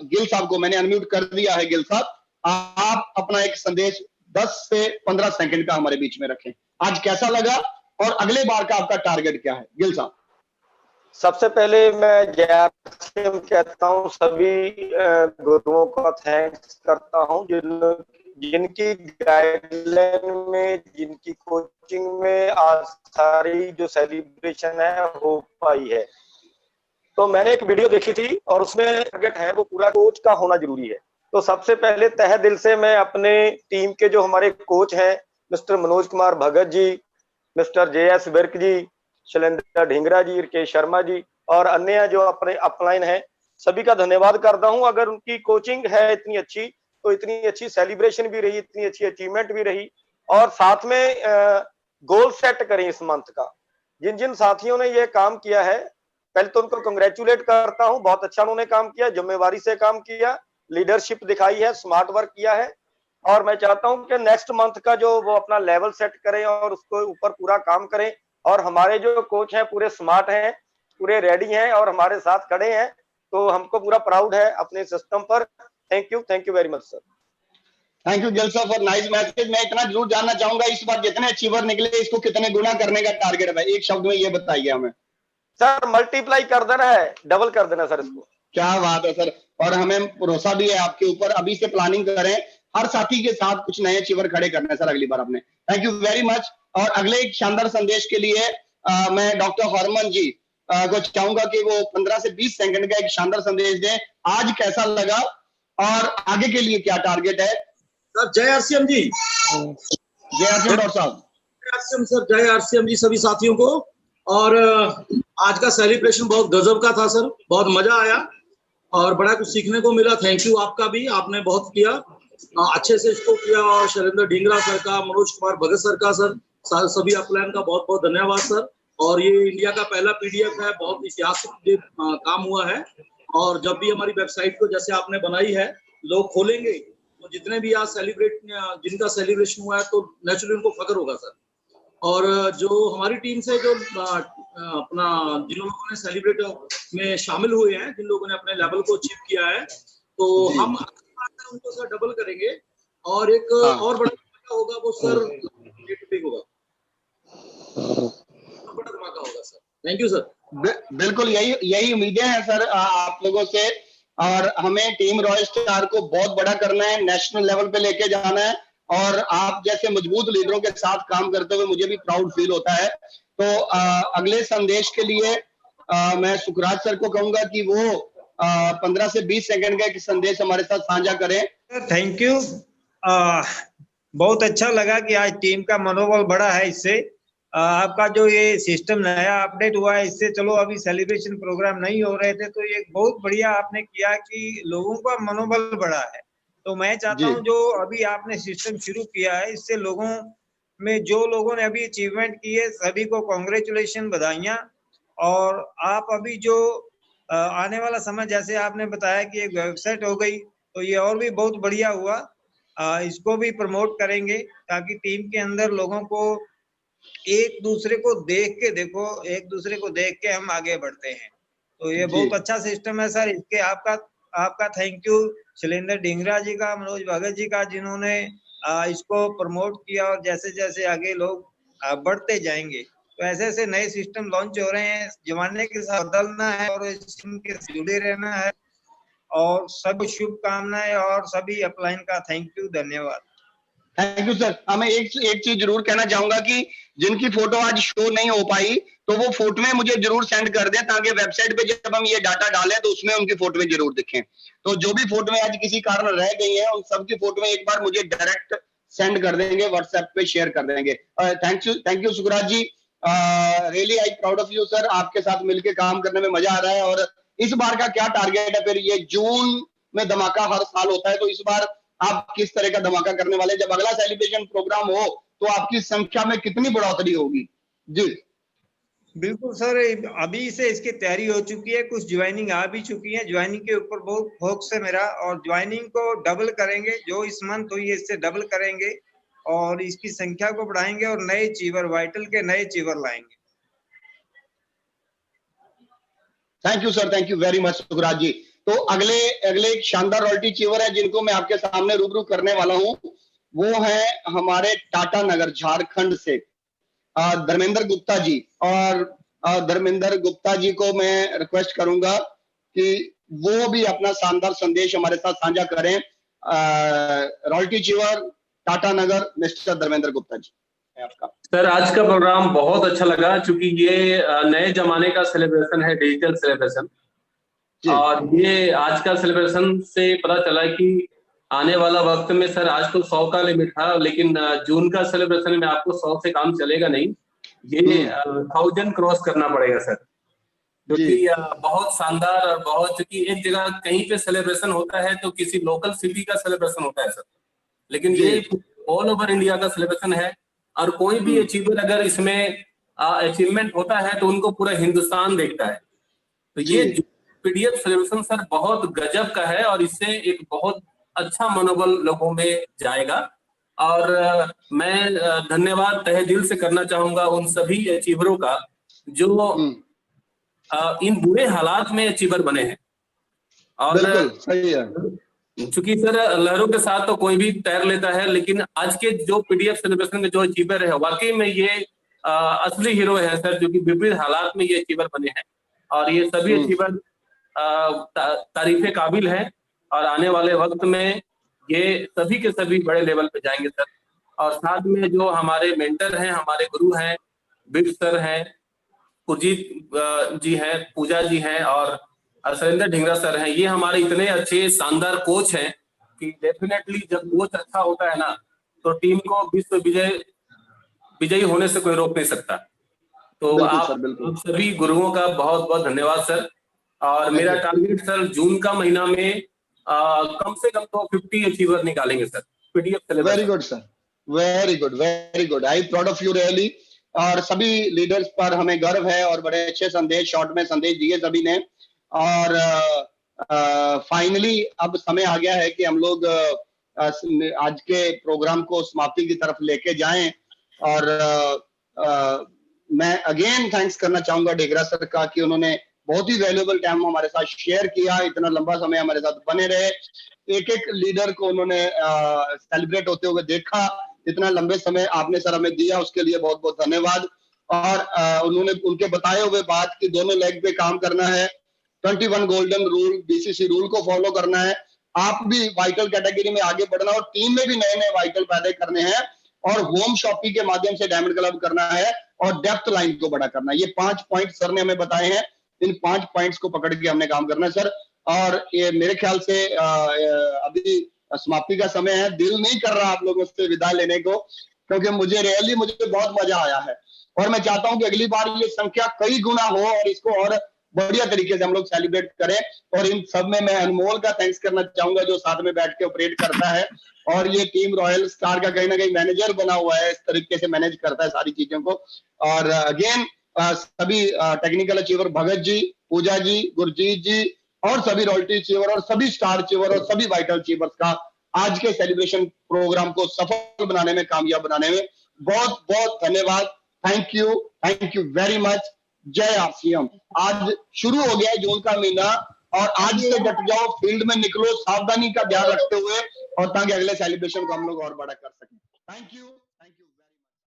गिल साहब को मैंने अनम्यूट कर दिया है। गिल साहब, आप अपना एक संदेश 10 से 15 सेकंड का हमारे बीच में रखें। आज कैसा लगा और अगले बार का आपका टारगेट क्या है? गिल साहब। सबसे पहले मैं जय कहता हूँ, सभी गुरुओं का थैंक्स करता हूँ जिनकी गाइडलाइन में, जिनकी कोचिंग में आज सारी जो सेलिब्रेशन है हो पाई है। तो मैंने एक वीडियो देखी थी और उसमें टारगेट है वो पूरा कोच का होना जरूरी है। तो सबसे पहले तहे दिल से मैं अपने टीम के जो हमारे कोच हैं mister Manoj Kumar Bhagat ji, mister JS Virk जी, शैलेंद्र ढींगरा जी, राकेश शर्मा जी और अन्य जो अपने अपलाइन हैं, सभी का धन्यवाद करता हूं। अगर उनकी कोचिंग है इतनी अच्छी तो इतनी अच्छी सेलिब्रेशन भी रही, इतनी अच्छी अचीवमेंट भी रही और साथ में गोल सेट करें इस मंथ का। जिन जिन साथियों ने ये काम किया है पहले तो उनको कंग्रेचुलेट करता हूं, बहुत अच्छा उन्होंने काम किया, जिम्मेवारी से काम किया, लीडरशिप दिखाई है, स्मार्ट वर्क किया है और मैं चाहता हूं कि नेक्स्ट मंथ का जो वो अपना लेवल सेट करें और उसको ऊपर पूरा काम करें। और हमारे जो कोच हैं पूरे स्मार्ट हैं, पूरे रेडी हैं और हमारे साथ खड़े हैं, तो हमको पूरा प्राउड है अपने सिस्टम पर। Thank you very much sir. Thank you Gill sir for nice message. मैं इतना जरूर जानना चाहूंगा, इस बार जितने अचीवर निकले इसको कितने गुना करने का टारगेट है? एक शब्द में ये बताइए हमें। सर मल्टीप्लाई कर देना है, डबल कर देना सर इसको। क्या बात है सर, और हमें भरोसा भी है आपके ऊपर। अभी से प्लानिंग करें, हर साथी के साथ कुछ नए अचीवर खड़े करने हैं सर अगली बार अपने। Thank you very much. और अगले एक शानदार संदेश के लिए मैं डॉक्टर हरमन जी को चाहूंगा कि वो 15 से 20 सेकंड का एक शानदार संदेश दें। आज कैसा लगा और आगे के लिए क्या टारगेट है? सर जय RCM जी। जय RCM डॉक्टर साहब। जय RCM सर, जय RCM जी सभी साथियों को। और आज का सेलिब्रेशन बहुत गजब का था सर, बहुत मजा आया और बड़ा कुछ सीखने को मिला। थैंक यू आपका भी, आपने बहुत किया, अच्छे से इसको किया। और शैलेंद्र ढींगरा सर का, मनोज कुमार भगत सर का, सर सभी अपलाइन का बहुत बहुत धन्यवाद सर। और ये इंडिया का पहला PDF है, बहुत इतिहास काम हुआ है। और जब भी हमारी वेबसाइट को जैसे आपने बनाई है लोग खोलेंगे तो जितने भी आज जिनका सेलिब्रेशन हुआ है तो नेचुरली उनको फख्र होगा सर। और जो हमारी टीम से जो अपना जिन लोगों ने सेलिब्रेट में शामिल हुए हैं, जिन लोगों ने अपने लेवल को अचीव किया है, तो हम उनको सर डबल करेंगे और एक और बड़ा धमाका होगा वो सर होगा, बड़ा धमाका होगा सर। Thank you sir. बिल्कुल यही उम्मीदें हैं सर आप लोगों से। और हमें टीम रॉयल स्टार को बहुत बड़ा करना है, नेशनल लेवल पे लेके जाना है और आप जैसे मजबूत लीडरों के साथ काम करते हुए मुझे भी प्राउड फील होता है। तो अगले संदेश के लिए मैं सुखराज सर को कहूंगा कि वो 15 से 20 सेकंड का एक संदेश हमारे साथ साझा करें। Thank you. बहुत अच्छा लगा कि आज टीम का मनोबल बढ़ा है। इससे आपका जो ये सिस्टम नया अपडेट हुआ है, इससे चलो अभी सेलिब्रेशन प्रोग्राम नहीं हो रहे थे तो ये बहुत बढ़िया आपने किया कि लोगों का मनोबल बढ़ा है। तो मैं चाहता हूं जो अभी आपने सिस्टम शुरू किया है इससे लोगों में, जो लोगों ने अभी अचीवमेंट की है सभी को कांग्रेचुलेशन, बधाइयां। और आप अभी जो आने वाला समय जैसे आपने बताया कि एक वेबसाइट हो गई तो ये और भी बहुत बढ़िया हुआ। इसको भी प्रमोट करेंगे ताकि टीम के अंदर लोगों को एक दूसरे को देख के, देखो एक दूसरे को देख के हम आगे बढ़ते हैं। तो ये बहुत अच्छा सिस्टम है सर। इसके आपका थैंक यू शैलेंद्र ढींगरा जी का, मनोज भगत जी का, जिन्होंने इसको प्रमोट किया। और जैसे जैसे आगे लोग बढ़ते जाएंगे तो ऐसे ऐसे नए सिस्टम लॉन्च हो रहे हैं। जमाने के साथ बदलना है और इनके जुड़े रहना है। और सब शुभकामनाएं और सभी अपलाइन का थैंक यू, धन्यवाद। Thank you sir. हमें एक चीज जरूर कहना चाहूंगा कि जिनकी फोटो आज शो नहीं हो पाई तो वो फोटो में मुझे जरूर सेंड कर दें ताकि वेबसाइट पे जब हम ये डाटा डालें तो उसमें उनकी फोटो में जरूर दिखें। तो जो भी फोटो में आज किसी कारण रह गई है उन सबकी फोटो में एक बार मुझे डायरेक्ट सेंड कर देंगे, व्हाट्सएप पे शेयर कर देंगे। Thank you Sukhraj ji. Really I proud of you sir. आपके साथ मिलकर काम करने में मजा आ रहा है। और इस बार का क्या टारगेट है? फिर ये जून में धमाका हर साल होता है, तो इस बार आप किस तरह का धमाका करने वाले? जब अगला सेलिब्रेशन प्रोग्राम हो तो आपकी संख्या में कितनी बढ़ोतरी होगी? जी बिल्कुल सर, अभी से इसकी तैयारी हो चुकी है, कुछ ज्वाइनिंग आ भी चुकी है। ज्वाइनिंग के ऊपर बहुत फोकस है मेरा और ज्वाइनिंग को डबल करेंगे। जो इस मंथ हुई है इससे डबल करेंगे और इसकी संख्या को बढ़ाएंगे और नए चीवर, वाइटल के नए चीवर लाएंगे। Thank you sir, thank you very much Sukhraj ji. तो अगले एक शानदार रॉयल्टी चीवर है जिनको मैं आपके सामने रूबरू करने वाला हूं। वो है हमारे टाटा नगर झारखंड से धर्मेंद्र गुप्ता जी। और धर्मेंद्र गुप्ता जी को मैं रिक्वेस्ट करूंगा कि वो भी अपना शानदार संदेश हमारे साथ साझा करें। रॉयल्टी अचीवर टाटा नगर मिस्टर धर्मेंद्र गुप्ता जी आपका। सर आज का प्रोग्राम बहुत अच्छा लगा, क्योंकि ये नए जमाने का सेलिब्रेशन है, डिजिटल सेलिब्रेशन। और ये आज का सेलिब्रेशन से पता चला कि आने वाला वक्त में सर, आज तो 100 का लिमिट था, लेकिन जून का सेलिब्रेशन में आपको 100 से काम चलेगा नहीं, ये 1000 क्रॉस करना पड़ेगा सर, क्योंकि बहुत शानदार और बहुत, क्योंकि एक जगह कहीं पे सेलिब्रेशन होता है तो किसी लोकल सिटी का सेलिब्रेशन होता है सर, लेकिन ये ऑल ओवर इंडिया का सेलिब्रेशन है। और कोई भी अचीवर अगर इसमें अचीवमेंट होता है तो उनको पूरा हिंदुस्तान देखता है। तो ये पीडीएफ सेलिब्रेशन सर बहुत गजब का है, और इससे एक बहुत अच्छा मनोबल लोगों में जाएगा। और मैं धन्यवाद तहे दिल से करना चाहूंगा उन सभी अचीवरों का जो इन बुरे हालात में अचीवर बने हैं। और सही है, चूंकि सर लहरों के साथ तो कोई भी तैर लेता है, लेकिन आज के जो पीडीएफ सेलिब्रेशन में जो अचीवर है, वाकई में ये असली हीरो है सर, जो कि विपरीत हालात में ये अचीवर बने हैं। और ये सभी अचीवर तारीफे काबिल है, और आने वाले वक्त में ये सभी के सभी बड़े लेवल पे जाएंगे सर। और साथ में जो हमारे मेंटर हैं, हमारे गुरु हैं, बिग सर हैं, कुरजीत जी हैं, पूजा जी हैं, और सुरेंद्र ढींगरा सर हैं, ये हमारे इतने अच्छे शानदार कोच हैं कि डेफिनेटली जब कोच अच्छा होता है ना, तो टीम को विश्व विजयी होने से कोई रोक नहीं सकता। तो आप सभी गुरुओं का बहुत बहुत धन्यवाद सर। और मेरा टारगेट सर जून का महीना में कम से कम तो 50 अचीवर निकालेंगे sir PDF celebration. Very good sir, very good, very good, I proud of you really. और सभी लीडर्स पर हमें गर्व है, और बड़े अच्छे संदेश, शॉर्ट में संदेश दिए सभी ने। और फाइनली अब समय आ गया है कि हम लोग आज के प्रोग्राम को समाप्ति की तरफ लेके जाएं। और मैं अगेन थैंक्स करना चाहूंगा ढींगरा सर का कि उन्होंने बहुत ही वैल्यूएबल टाइम हमारे साथ शेयर किया, इतना लंबा समय हमारे साथ बने रहे, एक एक लीडर को उन्होंने सेलिब्रेट होते हुए देखा, इतना लंबे समय आपने सर हमें दिया, उसके लिए बहुत बहुत धन्यवाद। और उन्होंने उनके बताए हुए बात कि दोनों लेग पे काम करना है, 21 गोल्डन रूल, बीसीसी रूल को फॉलो करना है, आप भी वाइटल कैटेगरी में आगे बढ़ना, और टीम में भी नए नए वाइटल पैदा करने हैं, और होम शॉपिंग के माध्यम से डायमंड क्लब करना है, और डेप्थ लाइन को बड़ा करना है। ये 5 पॉइंट सर ने हमें बताए हैं, इन 5 पॉइंट्स को पकड़ के हमने काम करना है सर। और ये मेरे ख्याल से अभी समाप्ति का समय है, दिल नहीं कर रहा आप लोगों से विदा लेने को, क्योंकि मुझे बहुत मजा आया है, और मैं चाहता हूं कि अगली बार ये संख्या कई गुना हो, और इसको और बढ़िया तरीके से हम लोग सेलिब्रेट करें। और इन सब में मैं अनमोल का थैंक्स करना चाहूंगा, जो साथ में बैठ के ऑपरेट करता है, और ये टीम रॉयल स्टार का कहीं ना कहीं मैनेजर बना हुआ है, इस तरीके से मैनेज करता है सारी चीजों को। और अगेन सभी टेक्निकल अचीवर भगत जी, पूजा जी, गुरजीत जी, और सभी रॉयल्टी अचीवर, और सभी स्टार अचीवर, और सभी वाइटल अचीवर्स का आज के सेलिब्रेशन प्रोग्राम को सफल बनाने में, कामयाब बनाने में बहुत बहुत धन्यवाद। Thank you very much. जय आरसीएम। आज शुरू हो गया है जून का महीना, और आज से डट जाओ, फील्ड में निकलो, सावधानी का ध्यान रखते हुए, और ताकि अगले सेलिब्रेशन को हम लोग और बड़ा कर सकें। Thank you.